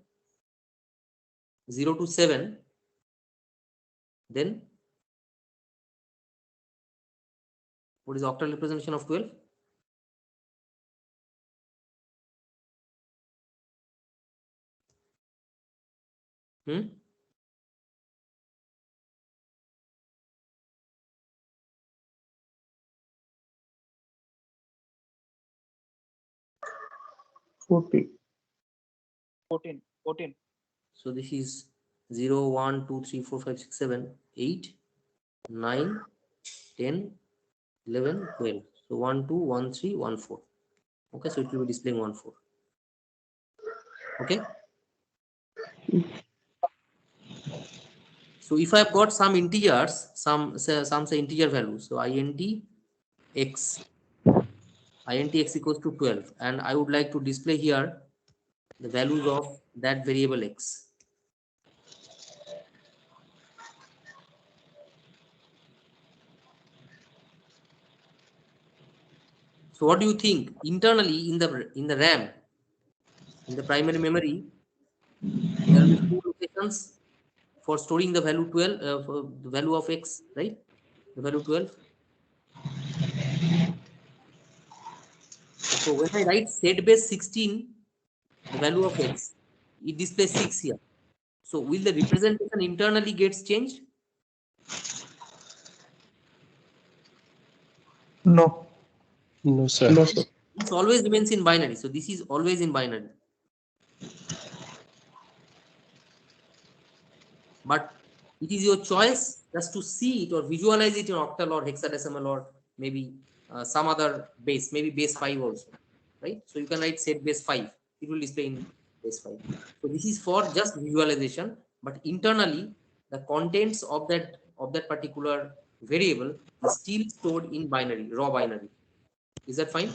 0 to 7. Then what is the octal representation of 12? Hmm? Forty. 14. So this is 0, 1, 2, 3, 4, 5, 6, 7, 8, 9, 10, 11, 12. So 1, 2, 1, 3, 1, 4. Okay, so it will be displaying 1, 4. Okay. So if I have got some integers, some say integer values. So int x equals to 12, and I would like to display here the values of that variable x. So what do you think internally in the RAM, in the primary memory, there will be 4 locations for storing the value 12, for the value of x, right? The value 12. So when I write set base 16, the value of x, it displays 6 here. So will the representation internally gets changed? No. No, sir. No, sir. This always remains in binary. So this is always in binary. But it is your choice just to see it or visualize it in octal or hexadecimal or maybe some other base, maybe base 5 also, right? So you can write set base 5. It will display in base 5. So this is for just visualization, but internally the contents of that particular variable is still stored in binary, raw binary. Is that fine?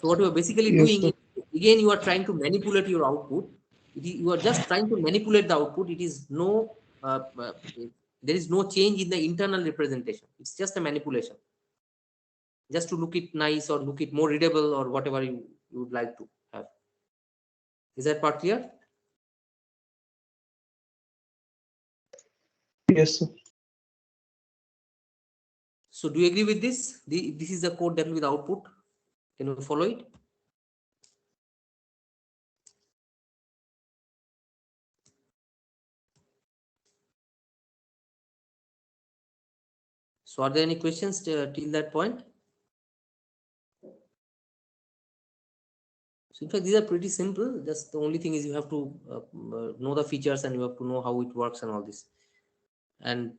So what you are basically Yes, doing sir. is, again, you are trying to manipulate your output You are just trying to manipulate the output. It is no, there is no change in the internal representation. It's just a manipulation, just to look it nice or look it more readable or whatever you would like to have. Is that part clear? Yes, sir. So do you agree with this? This is the code that will be the output. Can you follow it? So are there any questions till that point? So in fact, these are pretty simple. Just the only thing is you have to know the features and you have to know how it works and all this. And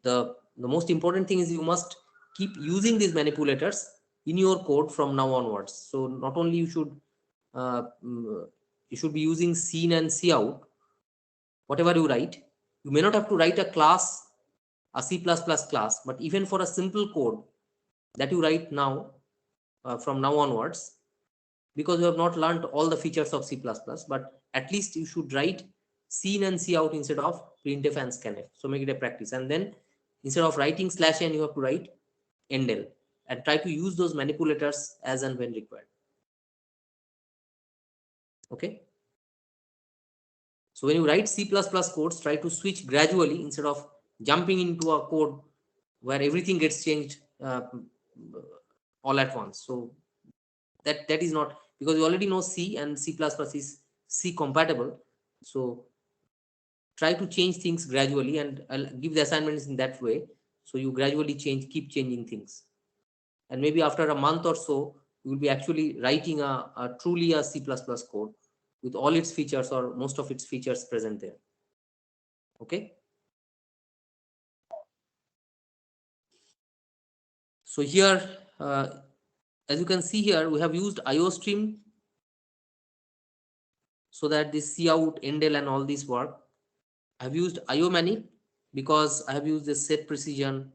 the most important thing is you must keep using these manipulators in your code from now onwards. So not only you should be using scene and cout, whatever you write. You may not have to write a class, a C++ class, but even for a simple code that you write now from now onwards, because you have not learned all the features of C++, but at least you should write scene and cout instead of printf and scanf. So make it a practice. And then instead of writing /n, you have to write endl and try to use those manipulators as and when required. Okay. So when you write C++ codes, try to switch gradually instead of jumping into a code where everything gets changed all at once. So that is not, because you already know C and C++ is C compatible. So try to change things gradually, and I'll give the assignments in that way. So you gradually keep changing things. And maybe after a month or so, you will be actually writing a truly a C++ code with all its features or most of its features present there. Okay. So here, as you can see here, we have used IOStream so that this cout, endl, and all this work. I have used IOManip because I have used the set precision,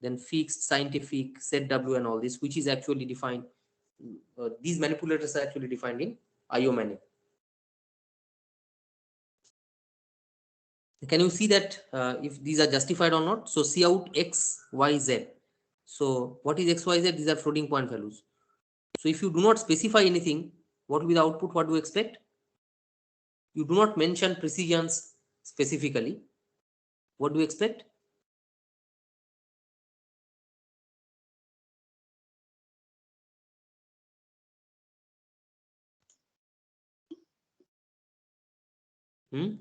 then fixed, scientific, set w, and all this, which is actually defined. These manipulators are actually defined in IOManip. Can you see that if these are justified or not? So cout x, y, z. So what is x, y, z? These are floating point values. So if you do not specify anything, what will be the output? What do you expect? You do not mention precisions specifically. What do you expect? Hmm?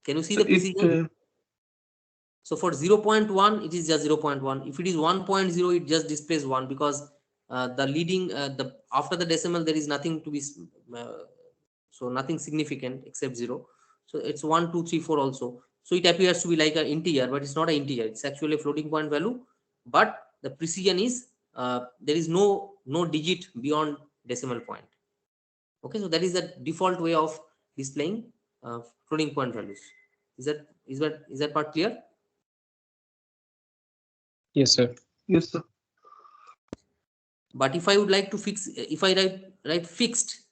Can you see So the precision? So for 0.1, it is just 0.1. If it is 1.0, it just displays 1, because the leading, after the decimal, there is nothing to be, so nothing significant except 0. So it's 1, 2, 3, 4 also. So it appears to be like an integer, but it's not an integer. It's actually a floating point value. But the precision is, there is no digit beyond decimal point. Okay, so that is the default way of displaying floating point values. Is that part clear? Yes, sir. yes, sir. But if I would like to fix, if I write fixed,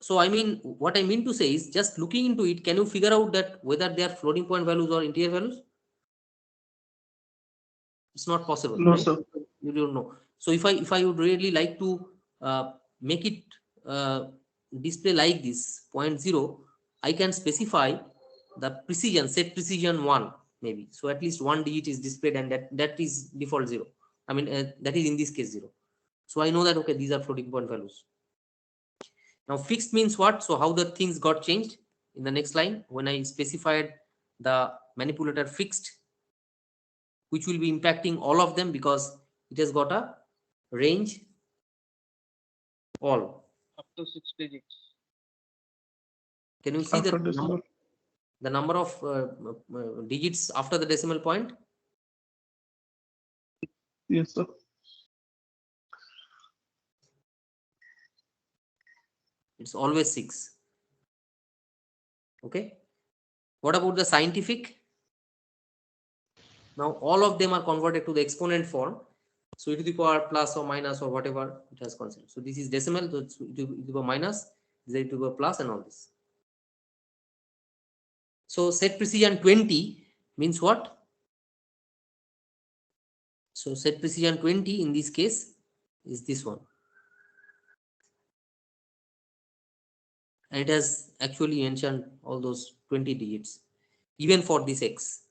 so I mean, what I mean to say is, just looking into it, can you figure out that whether they are floating point values or integer values? It's not possible, No, right? sir. You don't know. So if I would really like to make it display like this 0.0, I can specify the precision, set precision 1 maybe. So at least one digit is displayed, and that is default 0. I mean, that is in this case 0. So I know that, okay, these are floating point values. Now fixed means what? So how the things got changed in the next line when I specified the manipulator fixed, which will be impacting all of them because it has got a range all. Up to 6 digits. Can you see After the decimal. number of digits after the decimal point? Yes, sir. It's always 6. Okay. What about the scientific? Now all of them are converted to the exponent form. So e to the power plus or minus or whatever it has constant. So this is decimal, so it's e to the power minus. z to the power plus and all this. So set precision 20 means what? So set precision 20 in this case is this one. And it has actually mentioned all those 20 digits, even for this X.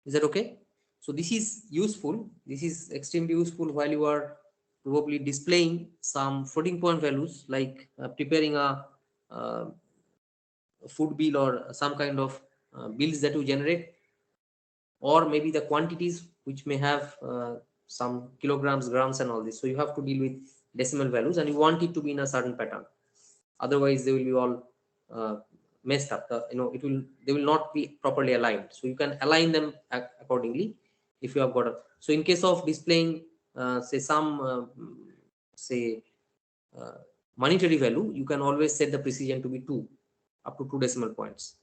Is that okay? So this is useful. This is extremely useful while you are probably displaying some floating point values, like preparing a food bill or some kind of bills that you generate, or maybe the quantities which may have some kilograms, grams and all this. So you have to deal with decimal values and you want it to be in a certain pattern. Otherwise they will be all messed up. They will not be properly aligned. So you can align them accordingly if you have got a. So in case of displaying say some say monetary value, you can always set the precision to be 2, up to 2 decimal points.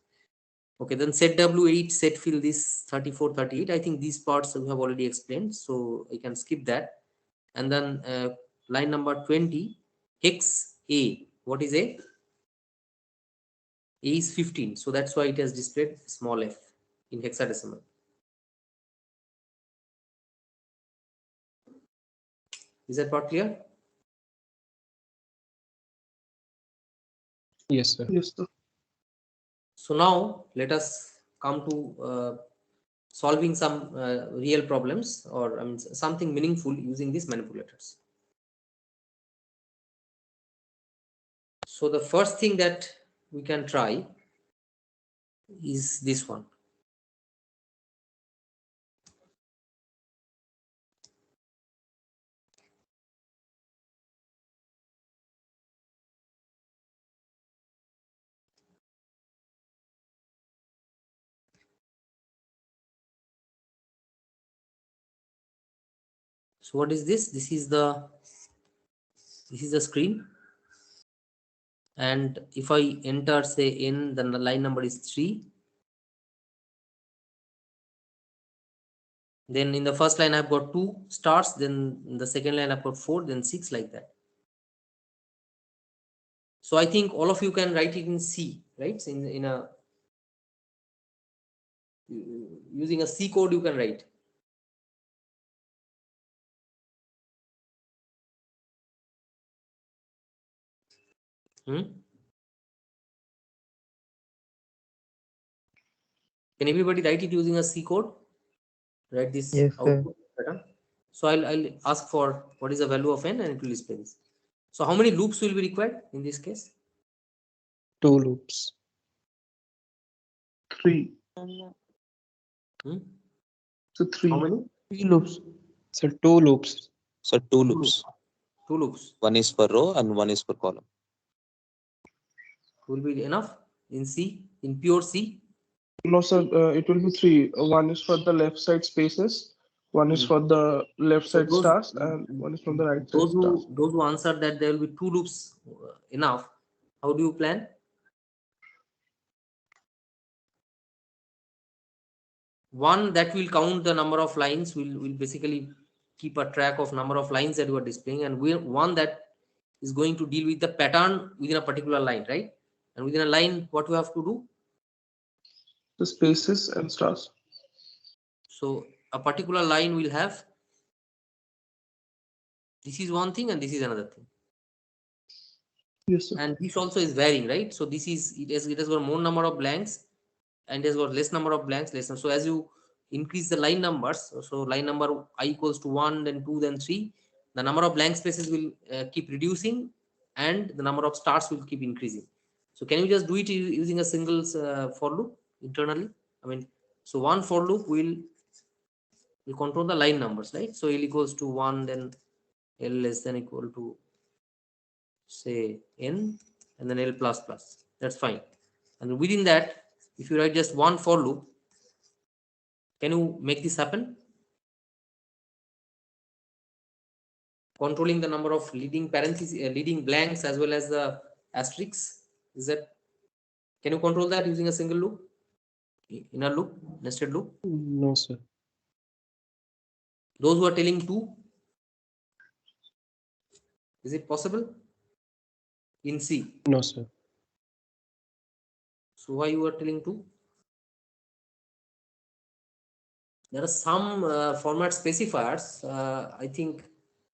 Okay, then set W8, set fill this 34, 38. I think these parts we have already explained, so I can skip that. And then line number 20, hex A. What is A? A is 15, so that's why it has displayed small f in hexadecimal. Is that part clear? Yes, sir. Yes, sir. So now let us come to solving some real problems, or I mean something meaningful using these manipulators. So the first thing that we can try is this one. So what is this? This is the screen, and if I enter say n, then the line number is 3. Then in the first line I've got 2 stars, then in the second line I've got 4, then 6, like that. So I think all of you can write it in C, right? In a using a C code you can write. Can everybody write it using a C code? Write this Yes, sir. output pattern. So I'll ask for what is the value of n and it will display this. So how many loops will be required in this case? 2 loops. 3. Hmm? So 3. How many? 3 loops. So 2 loops. So two loops. 2 loops. One is for row and one is for column. Will be enough in C, in pure C? No, sir. It will be 3. One is for the left side spaces. One is for the left So side stars, and one is from the right side stars. those who answered that there will be 2 loops enough. How do you plan? One that will count the number of lines, will basically keep a track of number of lines that you are displaying, and one that is going to deal with the pattern within a particular line, right? And within a line, what you have to do? The spaces and stars. So a particular line will have, this is one thing and this is another thing. Yes, sir. And this also is varying, right? So this is, it has got more number of blanks and it has got less number of blanks, less. So as you increase the line numbers, so line number I equals to 1, then 2, then 3, the number of blank spaces will keep reducing and the number of stars will keep increasing. So can you just do it using a single for loop internally? I mean, so one for loop will control the line numbers, right? So L equals to 1, then L less than equal to say n, and then L plus plus. That's fine. And within that, if you write just one for loop, can you make this happen? Controlling the number of leading parentheses, leading blanks as well as the asterisks. Is that, can you control that using a single loop, inner loop, nested loop? No, sir. Those who are telling 2, Is it possible in C? No, sir. So why you are telling 2? There are some format specifiers. I think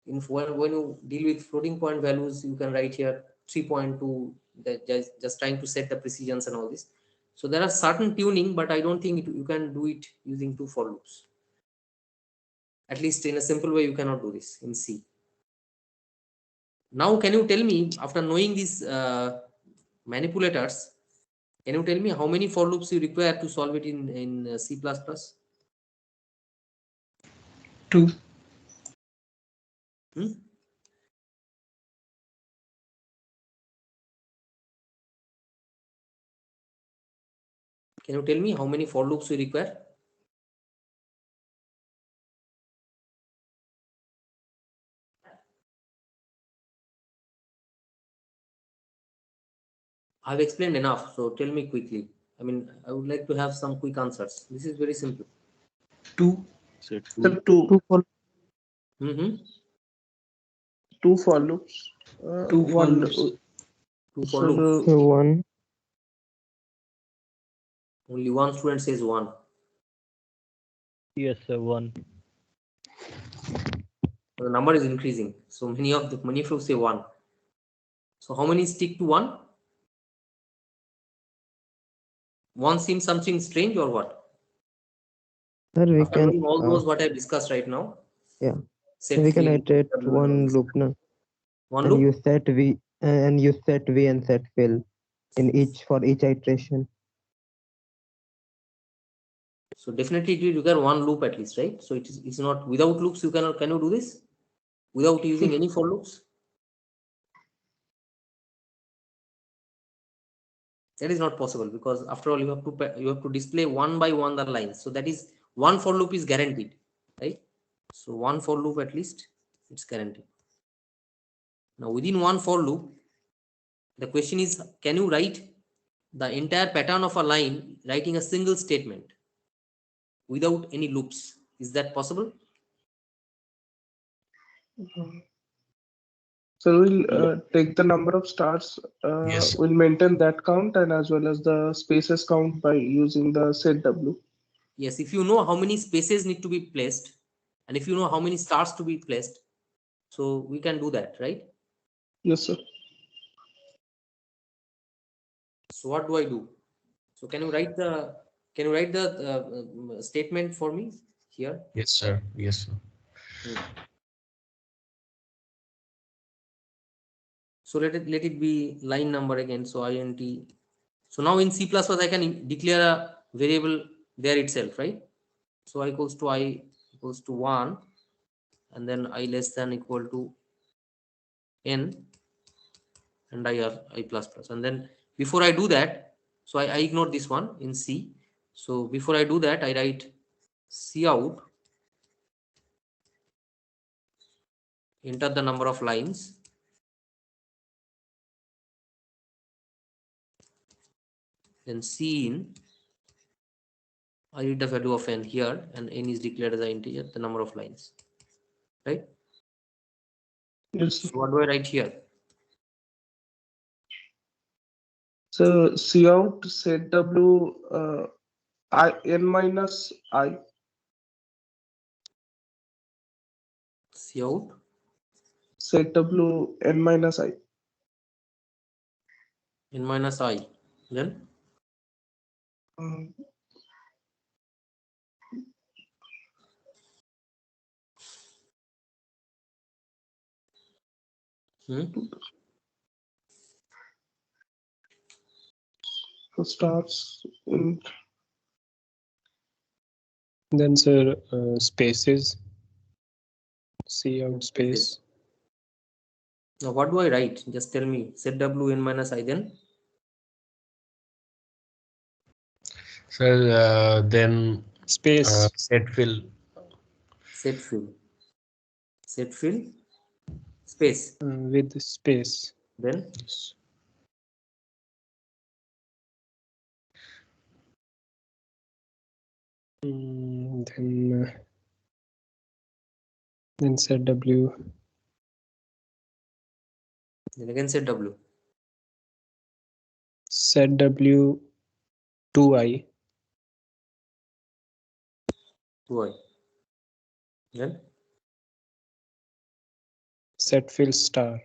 when you deal with floating point values, you can write here 3.2. That just trying to set the precisions and all this. So there are certain tuning, but I don't think you can do it using 2 for loops. At least in a simple way, you cannot do this in C. Now, can you tell me, after knowing these manipulators, can you tell me how many for loops you require to solve it in C++? 2. Hmm? Can you tell me how many for loops you require? I've explained enough, so tell me quickly. I mean, I would like to have some quick answers. This is very simple. 2. Set So 2. 2, 2 for Mm-hmm. 2 for loops. 2 for One. loops. 2 for So loops. the 1. Only one student says 1. Yes, sir. 1. The number is increasing. So many of you say 1. So how many stick to 1? 1 seems something strange or what? Sir, we After can knowing all those what I discussed right now, yeah. set We can fill, iterate and all one this. loop now, One and loop. use set v and set fill in each for each iteration. So definitely it will require one loop at least, right? So it's not without loops. Can you do this without using any for loops? That is not possible because after all you have to display one by one the lines. So that is one for loop is guaranteed, right? So one for loop at least it's guaranteed. Now within one for loop, the question is, can you write the entire pattern of a line writing a single statement without any loops? Is that possible? So we'll take the number of stars, Yes. we'll maintain that count and as well as the spaces count by using the set W. Yes, if you know how many spaces need to be placed and if you know how many stars to be placed, so we can do that, right? Yes, sir. So what do I do? So can you write the statement for me here? Yes, sir. Yes, sir. So let it be line number again. So int. So now in C++ I can declare a variable there itself, right? So I equals to 1 and then I less than equal to n and I plus plus. And then before I do that, so I ignore this one in C. So before I do that, I write cout, enter the number of lines, then cin, I read the value of n here, and n is declared as an integer, the number of lines, right? Yes, sir. So what do I write here? So cout set W I n minus I. Cout Set W n minus I. n minus I, then Um, so stars in Then, sir, spaces. Cout space. now what do I write? Just tell me. Set W n minus I, then Sir, then Space set fill. set fill, space, with space. then Yes. Then set W Then again set W. Set W 2I. 2I. Then Set fill star.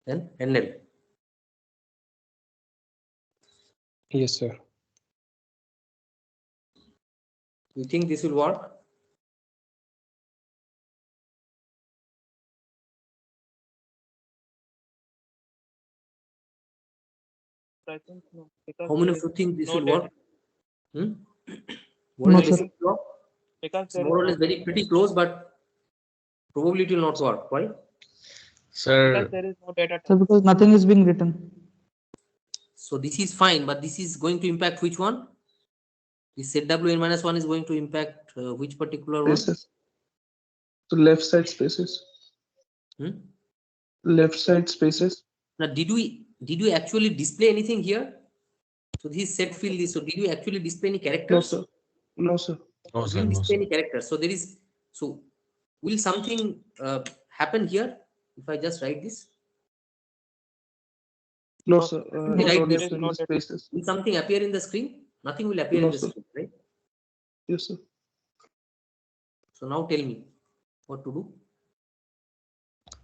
NL. Yes, sir. You think this will work? I think no. Because How many there of you is think this no will data. work? Hmm? What No, is the sir. basic law? Because It's there is more or no less very data. pretty close, but probably it will not work. Why? Because Sir, there is no data. So because nothing is being written. So this is fine, but this is going to impact which one? This set Wn minus 1 is going to impact which particular one? Spaces. So left side spaces. Hmm? Left side spaces. Now, did we actually display anything here? So this is set field. So did we actually display any No, characters? sir. No, sir. no, We sir, didn't no, display sir. any characters. So there is. So will something happen here if I just write this? No, sir. We It write only this. appears in the spaces. Will something appear in the screen? Nothing will appear No, in the sir. screen, right? Yes, sir. So now tell me what to do.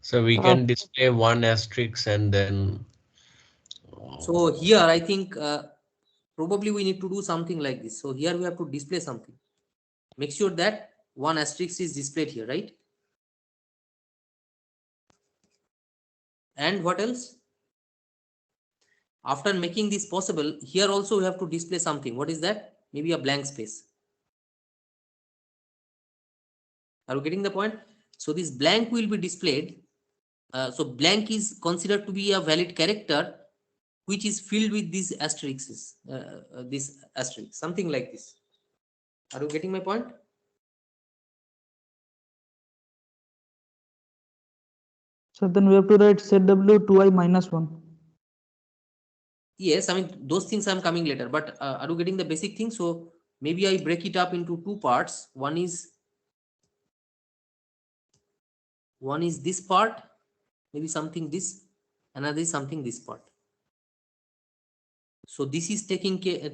So we can display one asterisk and then. So here I think probably we need to do something like this. So here we have to display something. Make sure that one asterisk is displayed here, right? And what else? After making this possible, here also we have to display something. What is that? Maybe a blank space. Are you getting the point? So this blank will be displayed. So blank is considered to be a valid character which is filled with these asterisks, this asterisk, something like this. Are you getting my point? So then we have to write set W 2I minus 1. Yes, I mean those things I'm coming later, but are you getting the basic thing? So maybe I break it up into two parts. One is this part, maybe something this, another is something this part. So this is taking care,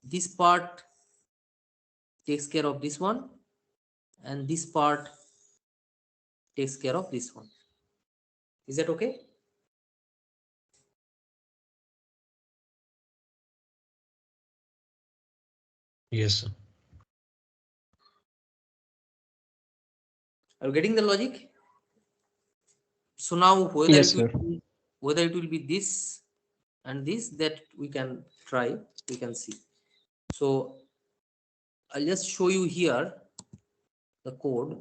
this part takes care of this one, and this part takes care of this one. Is that okay? Yes, sir. Are you getting the logic? So now Yes, sir. whether it will be this and this, that we can try, we can see. So I'll just show you here the code.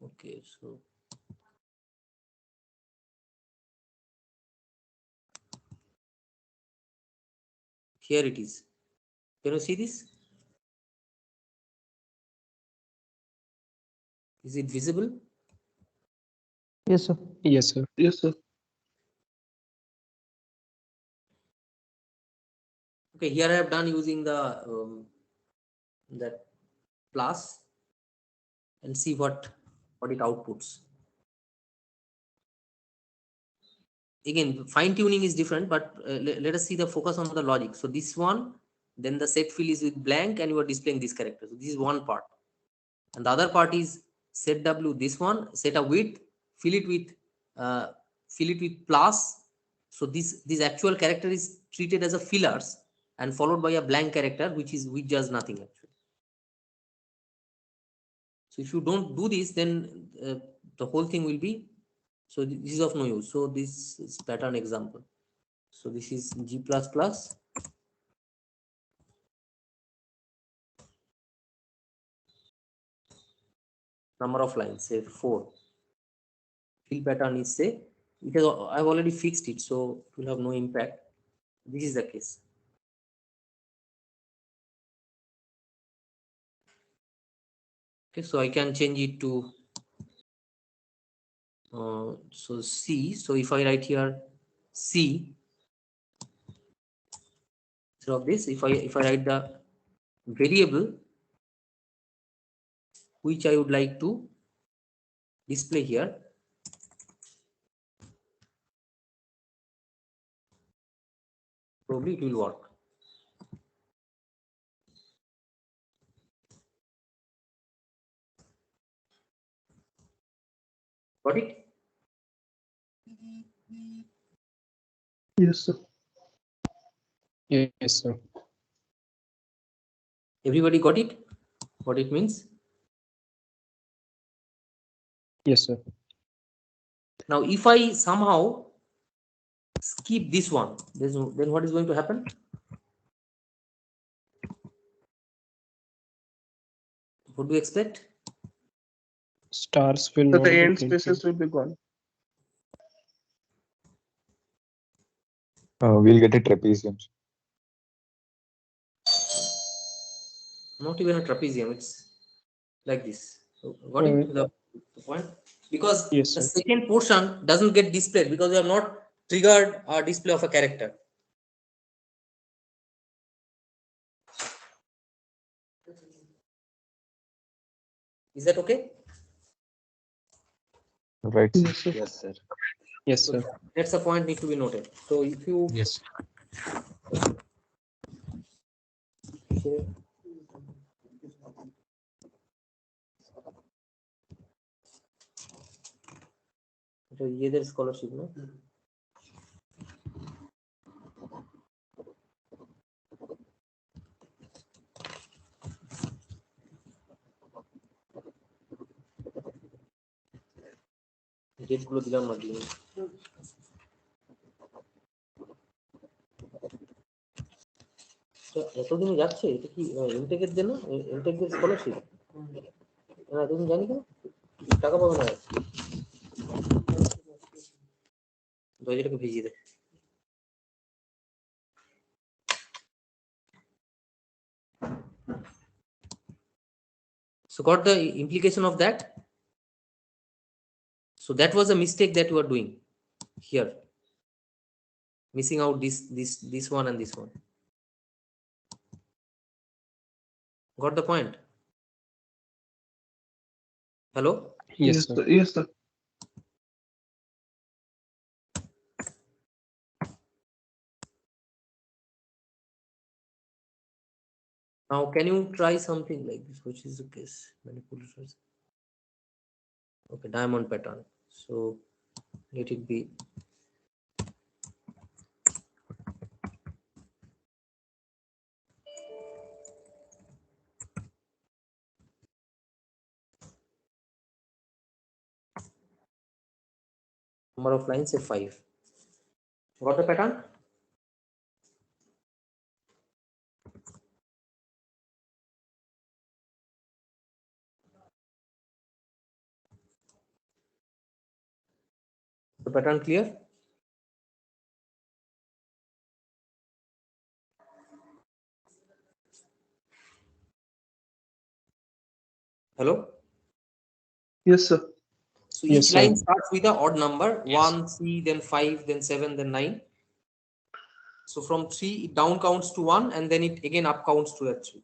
Okay, so here it is. Can you see this? Is it visible? Yes, sir. Yes, sir. Yes, sir. Okay, here I have done using the that plus and see what it outputs. Again, fine tuning is different, but let us see the focus on the logic. So this one, then the set field is with blank and you are displaying this character. So this is one part. And the other part is set W, this one, set a width, fill it with plus. So this actual character is treated as a fillers and followed by a blank character which does nothing actually. So if you don't do this, then the whole thing will be, so this is of no use. So this is pattern example. So this is G++. Number of lines, say 4. Fill pattern is say, because I've already fixed it, so it will have no impact. This is the case. Okay, so I can change it to so C. So if I write here C instead of this, if I write the variable which I would like to display here. Probably it will work. Got it? Yes, sir. Yes, sir. Everybody got it? What it means? Yes, sir. Now, if I somehow skip this one, then what is going to happen? What do you expect? Stars will So not the be end printed. spaces will be gone. We'll get a trapezium. Not even a trapezium, it's like this. So got it? The point? Because Yes, the sir. second portion doesn't get displayed because we have not triggered a display of a character. Is that okay? Right. Yes, sir. Yes, sir. Yes, So sir. that's a point need to be noted. So if you Yes. ये scholarship, no? Date গুলো দিলাম না দিয়ে এতদিন যাচ্ছে এটা কি ইনটেকের জন্য ইনটেকের স্কলারশিপ না তুমি জানি কেন টাকা পাবে না দরজাটাকে ভিজিয়ে দে So got the implication of that? So that was a mistake that you are doing here, missing out this one and this one. Got the point? Hello? Yes, sir. Yes, sir. Now can you try something like this? Which is the case? Manipulators. Okay, diamond pattern. So let it be number of lines, say 5. Got the pattern? The pattern clear? Hello? Yes, sir. So Yes, each sir. line starts with an odd number, Yes. 1, 3, then 5, then 7, then 9. So from 3, it down counts to 1, and then it again up counts to that 3.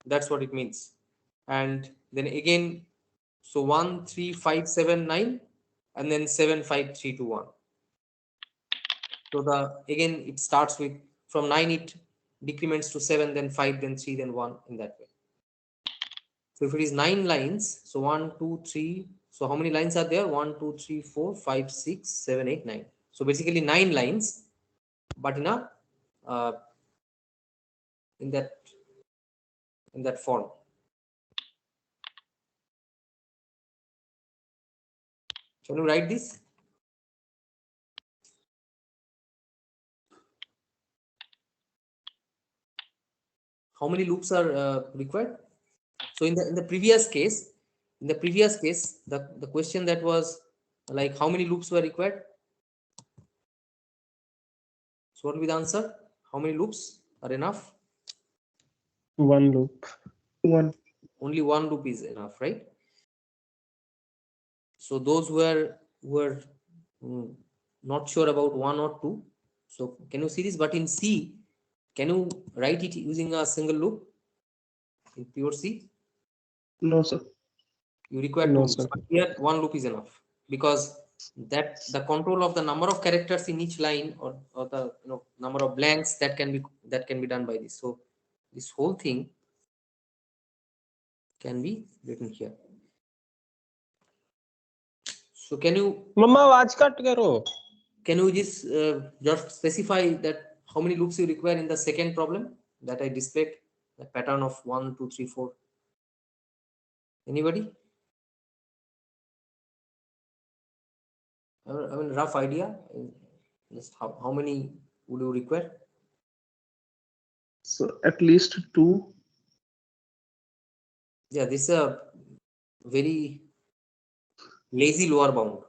That's what it means. And then again, so 1, 3, 5, 7, 9, and then 7, 5, 3, 2, 1. So again it starts with from 9 it decrements to 7, then 5, then 3, then 1 in that way. So if it is 9 lines, so 1, 2, 3. So how many lines are there? 1, 2, 3, 4, 5, 6, 7, 8, 9. So basically 9 lines, but in that form. Can you write this? How many loops are required? So in the previous case, the question that was like how many loops were required? So what will be the answer? How many loops are enough? One loop. One. Only one loop is enough, right? So those who are not sure about 1 or 2, so can you see this? But in C, can you write it using a single loop? in pure C? No, sir. You require No, two loops. sir. But here one loop is enough, because that the control of the number of characters in each line, or the number of blanks, that can be done by this. So this whole thing can be written here. So can you मम्मा आवाज cut करो. just specify that how many loops you require in the second problem that I displayed, the pattern of 1, 2, 3, 4? Anybody? I mean, rough idea. Just how many would you require? So at least 2. Yeah, this is a very lazy lower bound.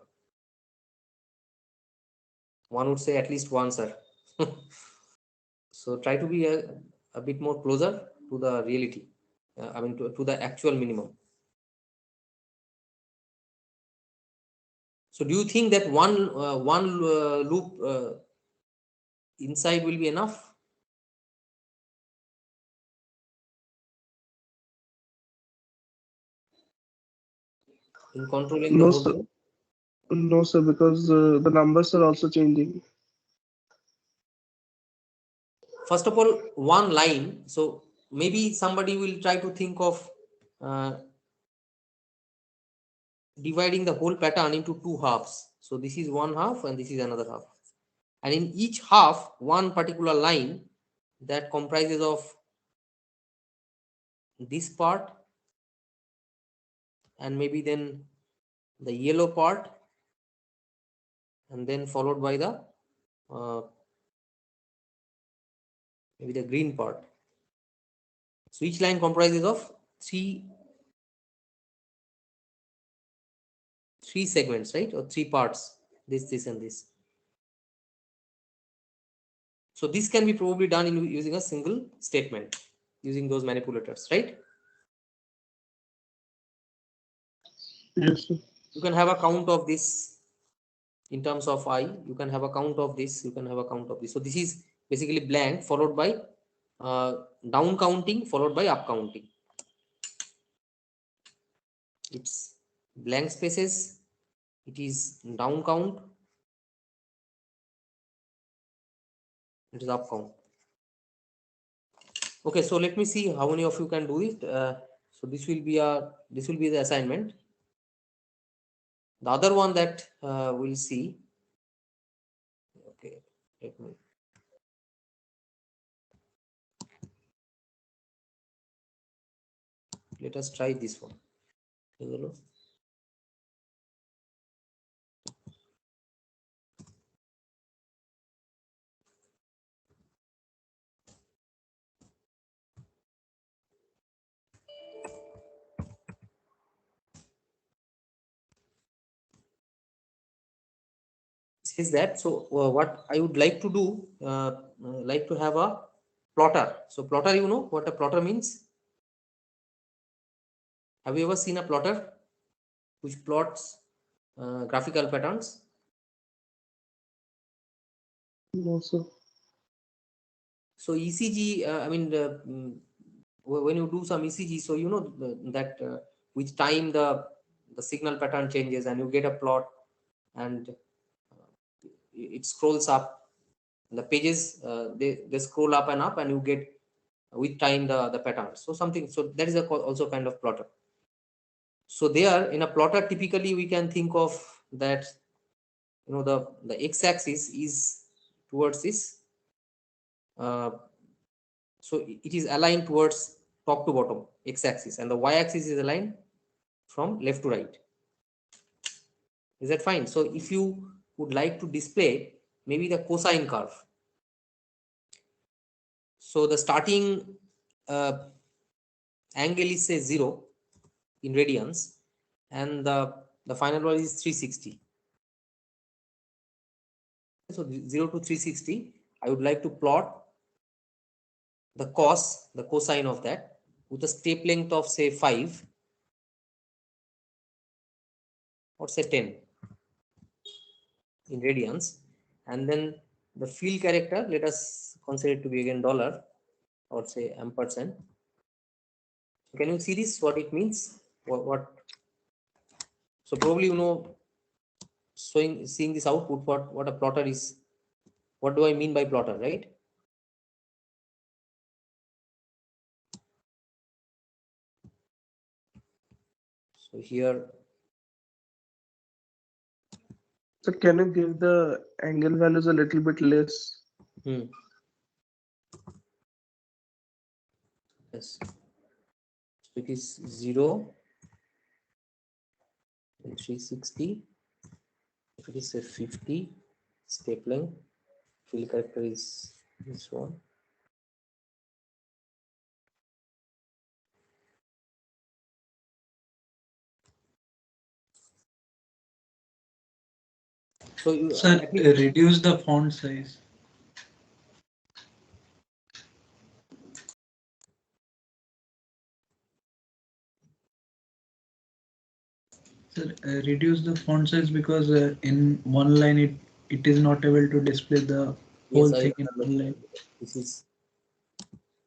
One would say at least one, sir. So try to be a bit more closer to the reality. I mean, to the actual minimum. So do you think that one loop inside will be enough? In controlling the No, whole sir. thing? No, sir, because the numbers are also changing. First of all, one line. So maybe somebody will try to think of dividing the whole pattern into two halves. So this is one half and this is another half. And in each half, one particular line that comprises of this part, and maybe then the yellow part, and then followed by the maybe the green part. So each line comprises of three segments, right? Or three parts, this and this. So this can be probably done using a single statement, using those manipulators, right? Yes, sir. You can have a count of this in terms of I. You can have a count of this. You can have a count of this. So this is basically blank followed by down counting followed by up counting. It's blank spaces. It is down count. It is up count. Okay, so let me see how many of you can do it. So this will be the assignment. The other one that we'll see. Okay, let us try this one. Says that. So what I would like to do, like to have a plotter. So plotter, you know what a plotter means? Have you ever seen a plotter which plots graphical patterns? No, sir. So ECG, I mean, when you do some ECG, so you know that which time the signal pattern changes, and you get a plot, and it scrolls up. The pages they scroll up and up, and you get with time the pattern. So something. So that is also kind of plotter. So there in a plotter, typically we can think of that the x-axis is towards this. So it is aligned towards top to bottom x-axis, and the y-axis is aligned from left to right. Is that fine? So if you would like to display maybe the cosine curve, so the starting angle is say 0 in radians, and the final one is 360. So 0 to 360, I would like to plot the cosine of that with a step length of say 5 or say 10 in radians, and then the fill character, let us consider it to be again dollar or say ampersand. Can you see this? What it means? What? So probably you know, seeing this output, what a plotter is. What do I mean by plotter, right? So here, So can you give the angle values a little bit less? yes. So it is 0, 360. If it is a 50, step length, fill character is this one. So you Sir, at least, reduce the font size. Sir, reduce the font size because in one line it is not able to display the whole yes, I thing in one line. understand. This is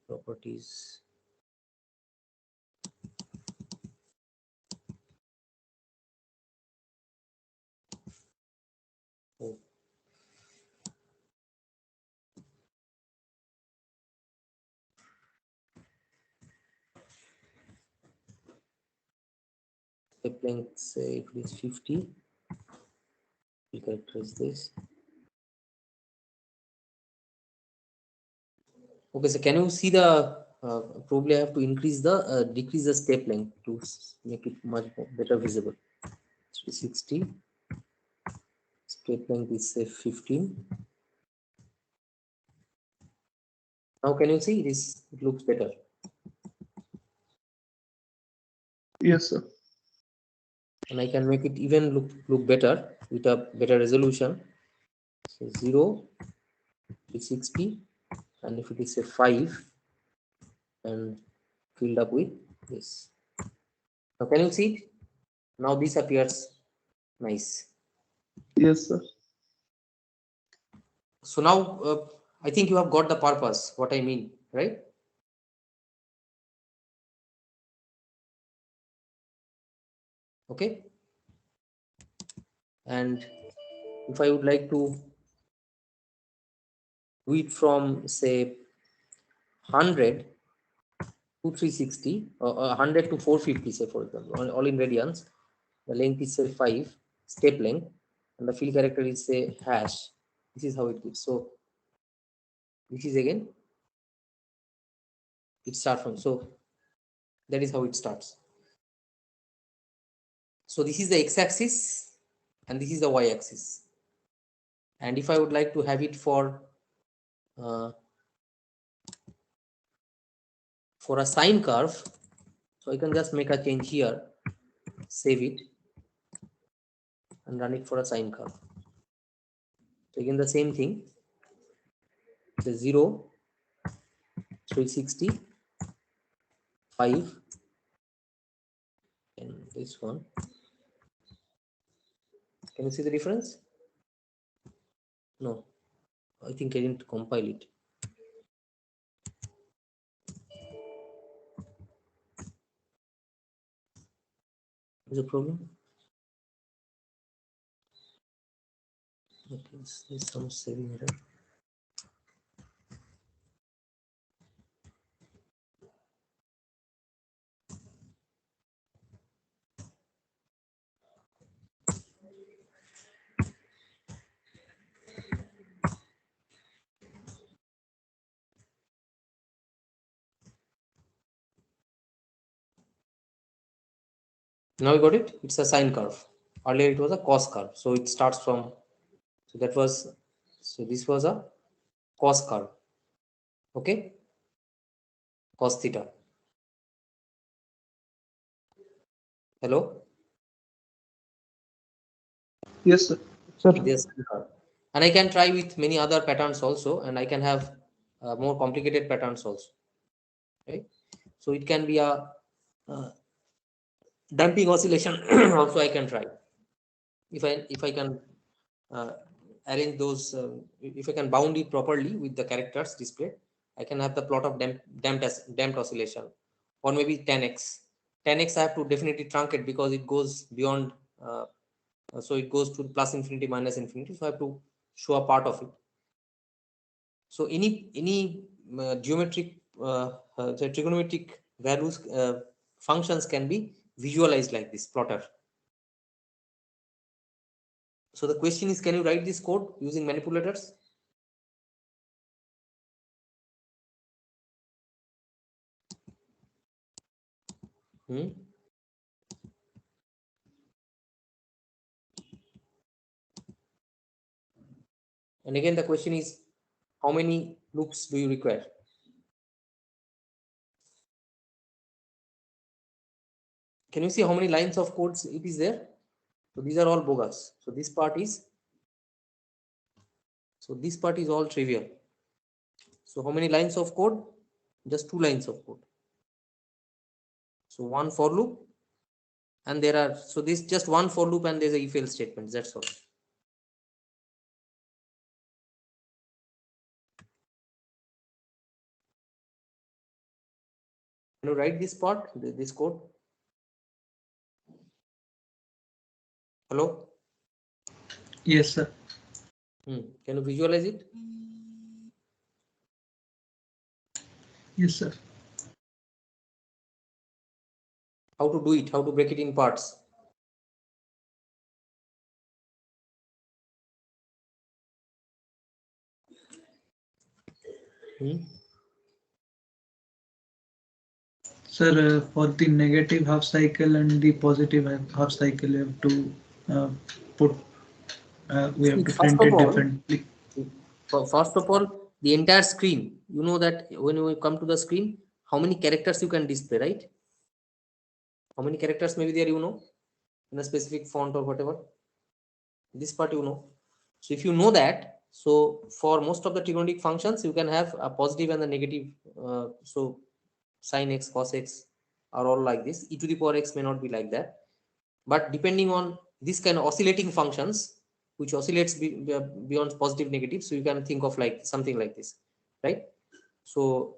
properties. Oh. Step length, say if it is 50, we characterize this. Okay, so can you see the probably I have to decrease the step length to make it much better visible. 360, step length is say 15. Now can you see it looks better. Yes, sir. And I can make it even look better with a better resolution. So 0, 360, and if it is a 5 and filled up with this. Now can you see it? Now this appears nice. Yes, sir. So now I think you have got the purpose, what I mean, right? Okay. And if I would like to do it from say 100 to 360 or 100 to 450, say for example, all in radians, the length is say 5 step length, and the fill character is say hash. This is how it gives. So this is again it starts from, so that is how it starts. So this is the x-axis and this is the y-axis, and if I would like to have it uh, for a sine curve, so I can just make a change here, save it, and run it for a sine curve. So again the same thing, the 0, 360, 5, and this one. Can you see the difference? No, I think I didn't compile it. Is a problem? Okay, there's some saving error. Now you got it. It's a sine curve. Earlier it was a cos curve. So it starts from, so that was, so this was a cos curve. Okay, cos theta. Hello. Yes, sir. Sir, This curve. And I can try with many other patterns also, and I can have more complicated patterns also. Right. So it can be a damping oscillation also I can try. If I can uh, arrange those, if I can bound it properly with the characters displayed, I can have the plot of damped oscillation, or maybe 10x. 10x I have to definitely truncate because it goes beyond, so it goes to plus infinity minus infinity. So I have to show a part of it. So any geometric, so trigonometric values, functions can be visualized like this plotter. So the question is, can you write this code using manipulators? And again, the question is, how many loops do you require? Can you see how many lines of codes it is there? So these are all bogus. So this part is all trivial. So how many lines of code? Just 2 lines of code. So one for loop, and there are, so this just one for loop and there's a if else statement. That's all. Can you write this part, this code? Hello? Yes, sir. Can you visualize it? Yes, sir. How to do it? How to break it in parts? Sir, for the negative half cycle and the positive half cycle, you have to put, we have First of differentiate all, differently. first of all, the entire screen, you know that when you come to the screen, how many characters you can display, right? How many characters maybe there, you know, in a specific font or whatever. This part you know. So if you know that, so for most of the trigonometric functions, you can have a positive and the negative. So sin x, cos x are all like this. E to the power x may not be like that, but depending on this kind of oscillating functions, which oscillates beyond positive negative, so you can think of like something like this, right? So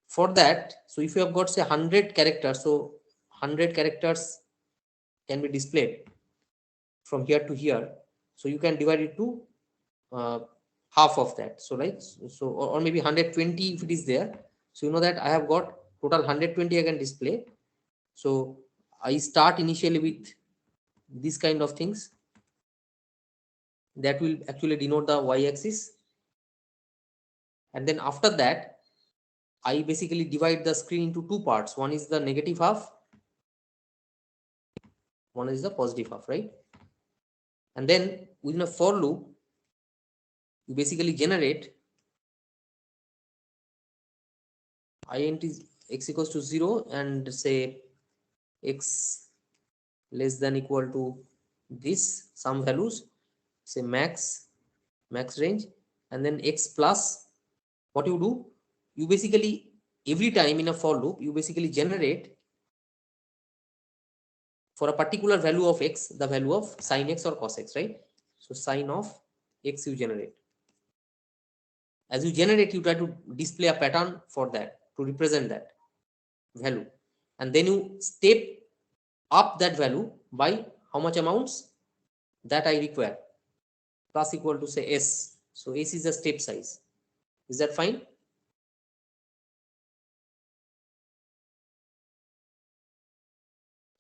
for that, so if you have got say 100 characters, so 100 characters can be displayed from here to here. So you can divide it to half of that. So like, so or maybe 120 if it is there. So you know that I have got total 120 I can display. So I start initially with this kind of things that will actually denote the y-axis, and then after that I basically divide the screen into two parts. One is the negative half, one is the positive half, right? And then within a for loop, you basically generate int x equals to 0 and say x less than equal to this some values, say max range, and then x plus. What you do, you basically every time in a for loop you basically generate for a particular value of x the value of sin x or cos x, right? So sin of x you generate. As you generate, you try to display a pattern for that to represent that value, and then you step up that value by how much amounts that I require, plus equal to say s. So s is the step size. Is that fine?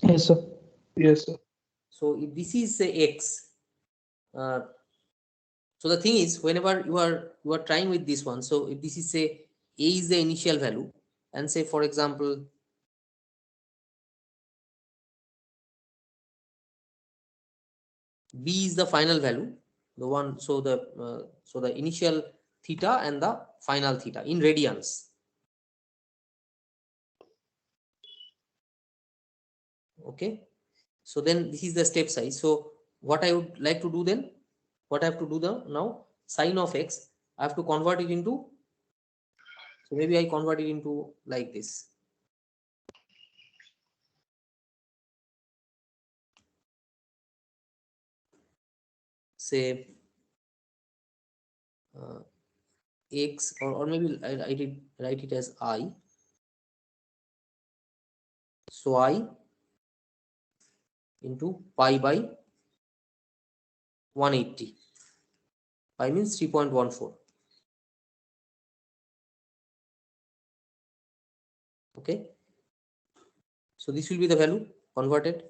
Yes, sir. Yes, sir. So if this is say x, uh, so the thing is, whenever you are trying with this one, so if this is say a is the initial value, and say for example b is the final value, the one, so the initial theta and the final theta in radians. Okay, so then this is the step size. So what I would like to do then, what I have to do now, sin of x, I have to convert it into, so maybe I convert it into like this. Say x, or maybe I write it as I, So I into pi by 180. Pi means 3.14. Okay. So this will be the value converted.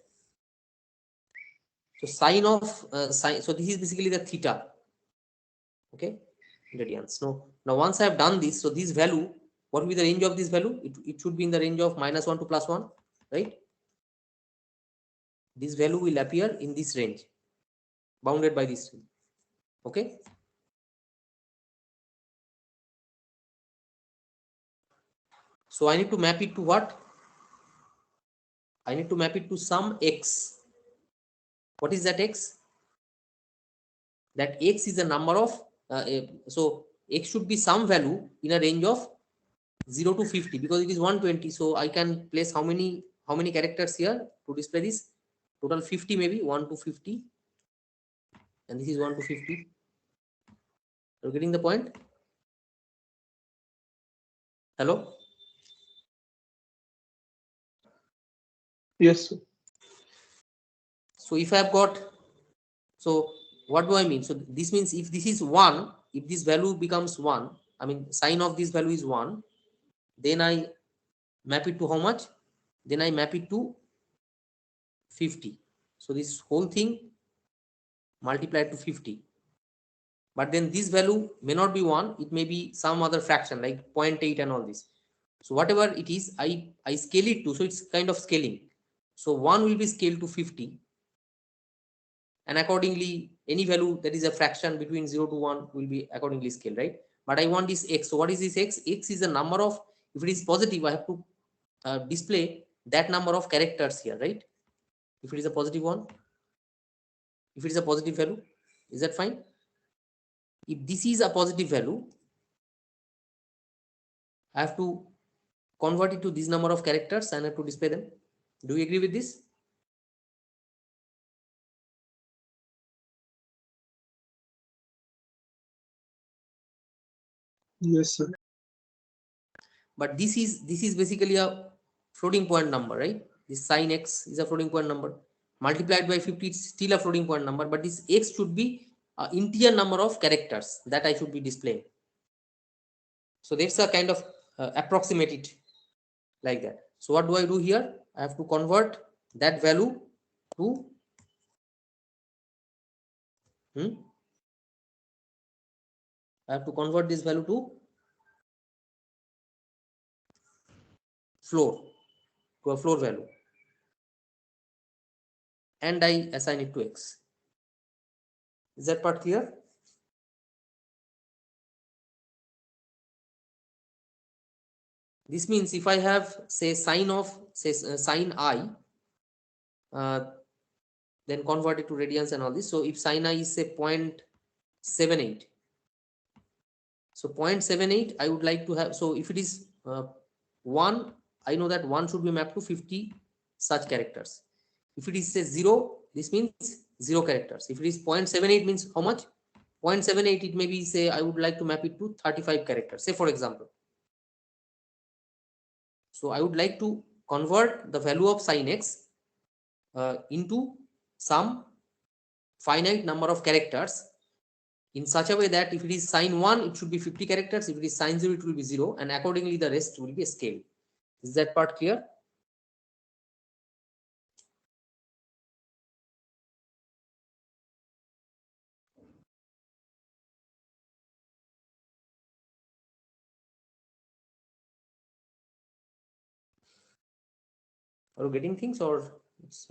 So sine of sine. So this is basically the theta. Okay, radians. Now once I have done this, so this value, what will be the range of this value? It should be in the range of -1 to +1, right? This value will appear in this range, bounded by this range. Okay. So I need to map it to what? I need to map it to some x. What is that x? That x is a number of so x should be some value in a range of 0 to 50 because it is 120. So I can place how many characters here to display this? Total 50, maybe 1 to 50, and this is 1 to 50. You're getting the point? Hello? Yes, sir. So if I have got, so what do I mean? So this means if this is 1, if this value becomes 1, I mean sine of this value is 1, then I map it to how much? Then I map it to 50. So this whole thing multiplied to 50. But then this value may not be 1, it may be some other fraction like 0.8 and all this. So whatever it is, I scale it to, so it's kind of scaling. So 1 will be scaled to 50, and accordingly any value that is a fraction between 0 to 1 will be accordingly scaled, right? But I want this x. So what is this x? X is a number of, if it is positive, I have to display that number of characters here, right? If it is a positive one, if it is a positive value, is that fine? If this is a positive value, I have to convert it to this number of characters and I have to display them. Do you agree with this? Yes, sir. But this is basically a floating point number, right? This sine x is a floating point number. Multiplied by 50, it's still a floating point number, but this x should be an integer number of characters that I should be displaying. So that's a kind of approximate it like that. So what do I do here? I have to convert that value to I have to convert this value to floor, to a floor value, and I assign it to x. Is that part clear? This means if I have say sine of say sine I, then convert it to radians and all this. So if sine I is say 0.78, so 0.78 I would like to have. So if it is 1, I know that 1 should be mapped to 50 such characters. If it is say 0, this means 0 characters. If it is 0.78 means how much? 0.78, it may be say I would like to map it to 35 characters, say for example. So I would like to convert the value of sine x into some finite number of characters in such a way that if it is sine 1, it should be 50 characters. If it is sine 0, it will be 0, and accordingly the rest will be scaled. Is that part clear? Are you getting things, or it's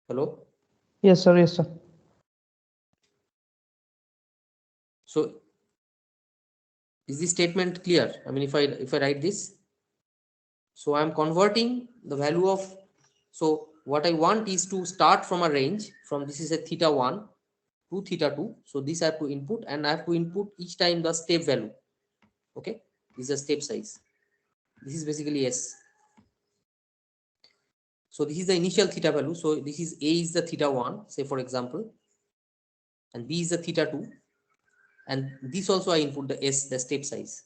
hello? Yes, sir. Yes, sir. So is this statement clear? I mean, if I write this, so I am converting the value of, so what I want is to start from a range from, this is a theta 1 to theta 2. So this I have to input, and I have to input each time the step value. Okay, this is a step size. This is basically S. So this is the initial theta value. So this is A is the theta 1, say for example, and B is the theta 2, and this also I input the S, the step size.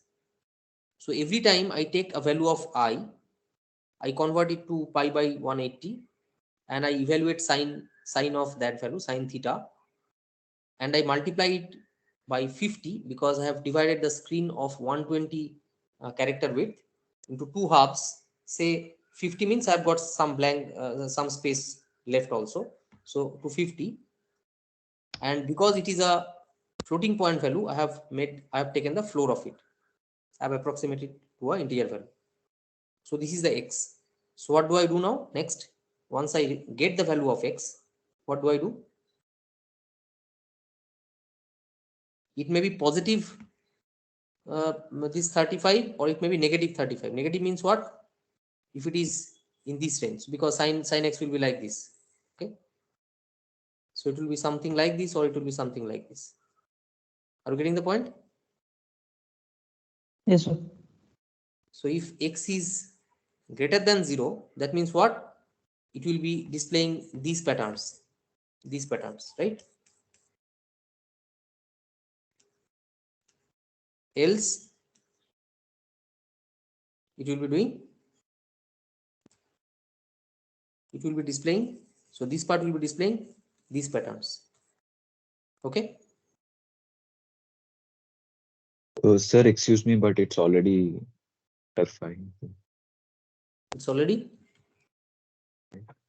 So every time I take a value of I convert it to pi by 180 and I evaluate sine of that value, sine theta, and I multiply it by 50 because I have divided the screen of 120 character width into two halves. Say 50 means I've got some blank, some space left also. So to 50, and because it is a floating point value, I have taken the floor of it. I have approximated to an integer value. So this is the x. So what do I do now? Next, once I get the value of x, what do I do? It may be positive this 35 or it may be negative 35. Negative means what? If it is in this range, because sin x will be like this. Okay. So it will be something like this or it will be something like this. Are you getting the point? Yes, sir. So if x is greater than 0, that means what? It will be displaying these patterns, right? Else it will be doing, it will be displaying, so this part will be displaying these patterns. Okay. Sir, excuse me, but it's already fine. It's already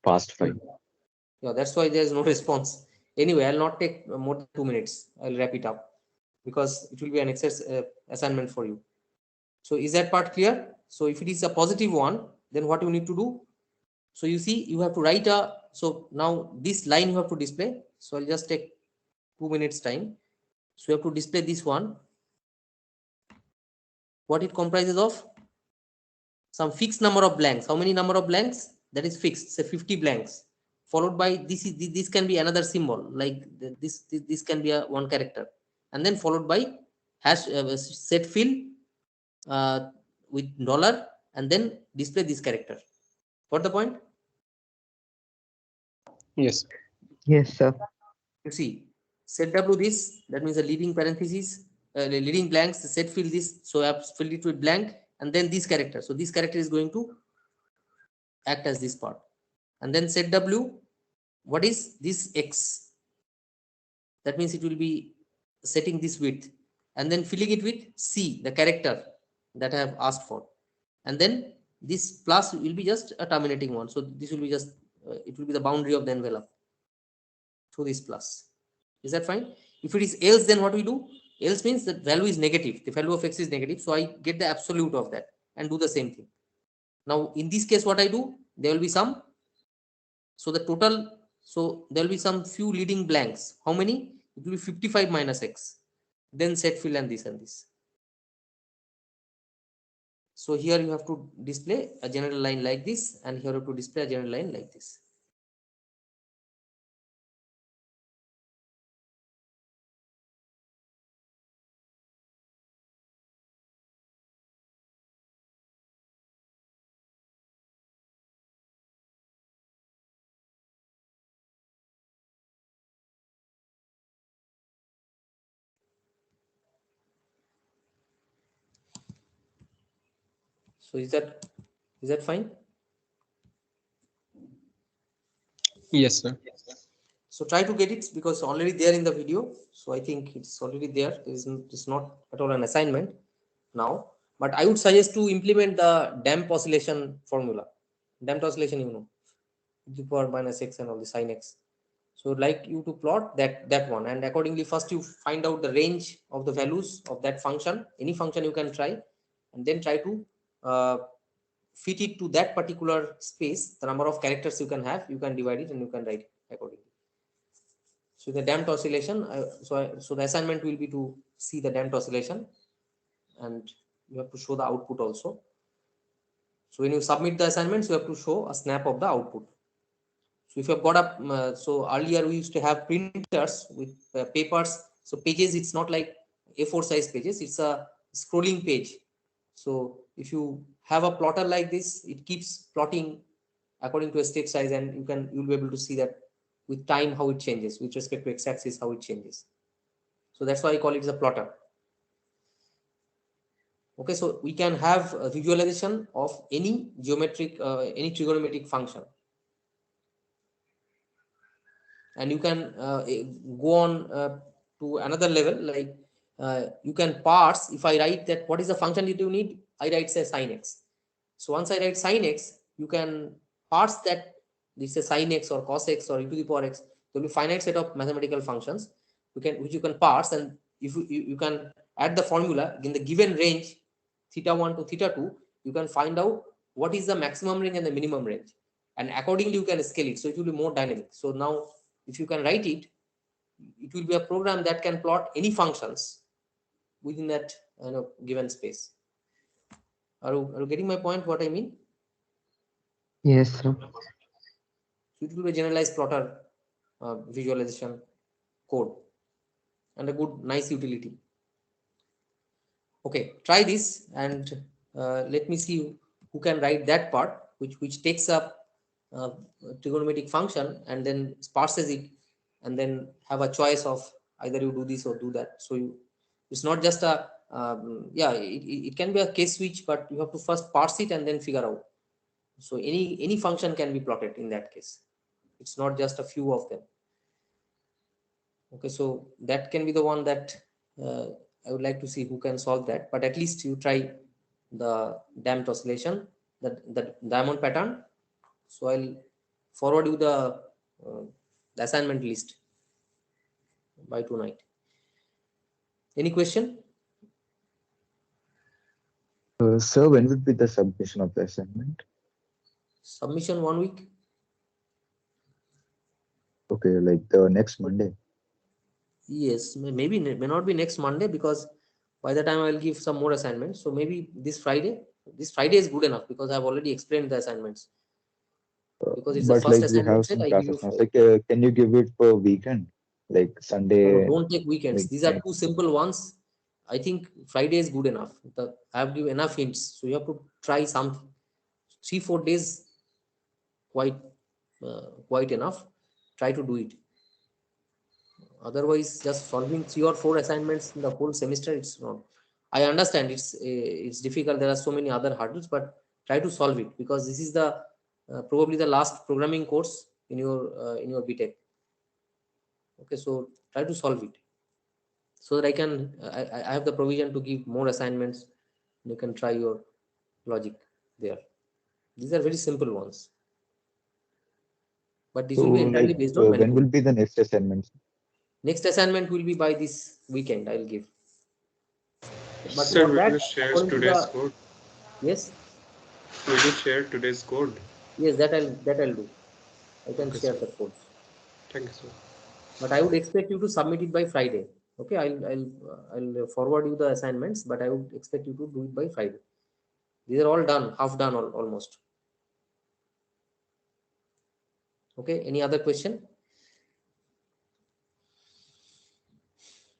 Past 5. Yeah, that's why there is no response. Anyway, I'll not take more than 2 minutes. I'll wrap it up because it will be an assignment for you. So is that part clear? So if it is a positive one, then what you need to do? So you see, you have to write so now this line you have to display. So I'll just take 2 minutes time. So you have to display this one. What it comprises of? Some fixed number of blanks. How many number of blanks? That is fixed, say 50 blanks. Followed by this can be another symbol, like this can be a one character, and then followed by hash set fill with dollar, and then display this character. Got the point? Yes. Yes, sir. You see, set w this, that means a leading parenthesis, leading blanks, set fill this, so I have filled it with blank, and then this character. So this character is going to act as this part, and then set w. What is this x? That means it will be setting this width and then filling it with C, the character that I have asked for. And then this plus will be just a terminating one. So this will be just, it will be the boundary of the envelope through this plus. Is that fine? If it is else, then what we do? Else means the value is negative. The value of x is negative. So I get the absolute of that and do the same thing. Now, in this case, what I do? There will be some. So the total, so there will be some few leading blanks. How many? It will be 55 minus x. Then set fill and this and this. So here you have to display a general line like this, and here you have to display a general line like this. So is that fine? Yes, sir. So try to get it because already there in the video. So I think it's already there. It's not at all an assignment now. But I would suggest to implement the damp oscillation formula. Damped oscillation, you know, e to the power minus x and all the sin x. So I'd like you to plot that one, and accordingly first you find out the range of the values of that function. Any function you can try, and then try to fit it to that particular space. The number of characters you can have, you can divide it and you can write it accordingly. So the damped oscillation, so the assignment will be to see the damped oscillation, and you have to show the output also. So when you submit the assignments, you have to show a snap of the output. So if you've got a, so earlier we used to have printers with papers. So pages, it's not like A4 size pages, it's a scrolling page. So if you have a plotter like this, it keeps plotting according to a step size, and you'll be able to see that with time how it changes with respect to x-axis, how it changes. So that's why I call it a plotter. Okay, so we can have a visualization of any geometric, any trigonometric function, and you can go on to another level. Like you can parse. If I write that what is the function that you need, I write say sin x. So once I write sin x, you can parse that this is sin x or cos x or e to the power x. There will be finite set of mathematical functions which you can parse, and if you can add the formula in the given range theta1 to theta2, you can find out what is the maximum range and the minimum range, and accordingly you can scale it, so it will be more dynamic. So now if you can write it, it will be a program that can plot any functions within that given space. Are you getting my point, what I mean? Yes, sir. So it will be a generalized plotter visualization code and a good nice utility. Okay, try this and let me see who can write that part which takes up a trigonometric function and then parses it and then have a choice of either you do this or do that. So it's not just a yeah, it can be a case switch, but you have to first parse it and then figure out. So any function can be plotted in that case. It's not just a few of them. Okay, so that can be the one that I would like to see who can solve that, but at least you try the damped oscillation, the diamond pattern. So I'll forward you the assignment list by tonight. Any question? Sir, when would be the submission of the assignment? Submission 1 week. Okay, like the next Monday. Yes, maybe may not be next Monday, because by the time I'll give some more assignments. So maybe this Friday. This Friday is good enough because I've already explained the assignments. Because it's the But first like we assignment have set, some I give you classes now. 4. Like, can you give it for weekend? Like No, Sunday, don't take weekends. like These are two simple ones. I think Friday is good enough. I have given enough hints, so you have to try something. 3-4 days, quite quite enough. Try to do it. Otherwise, just solving 3 or 4 assignments in the whole semester, it's not. I understand it's difficult. There are so many other hurdles, but try to solve it, because this is the probably the last programming course in your BTech. Okay, so try to solve it, so that I have the provision to give more assignments. You can try your logic there. These are very simple ones, but this so will be entirely like based on when will manipulation. be the next assignment? Next assignment will be by this weekend. I'll give, but Sir, for will that, you share according to today's the code? yes, Will you share today's code? yes, that I'll do. I can Okay, share sir. the codes, Thank you, sir. but I would expect you to submit it by Friday. Okay, I'll forward you the assignments, but I would expect you to do it by Friday. These are all done, half done almost. Okay, any other question?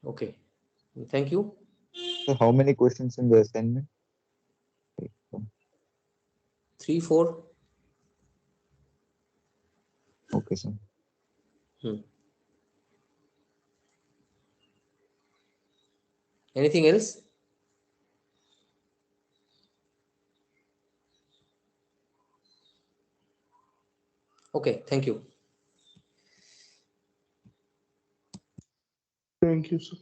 Okay, thank you. So how many questions in the assignment? 3, 4. Okay, sir. Anything else? Okay, thank you. Thank you, sir.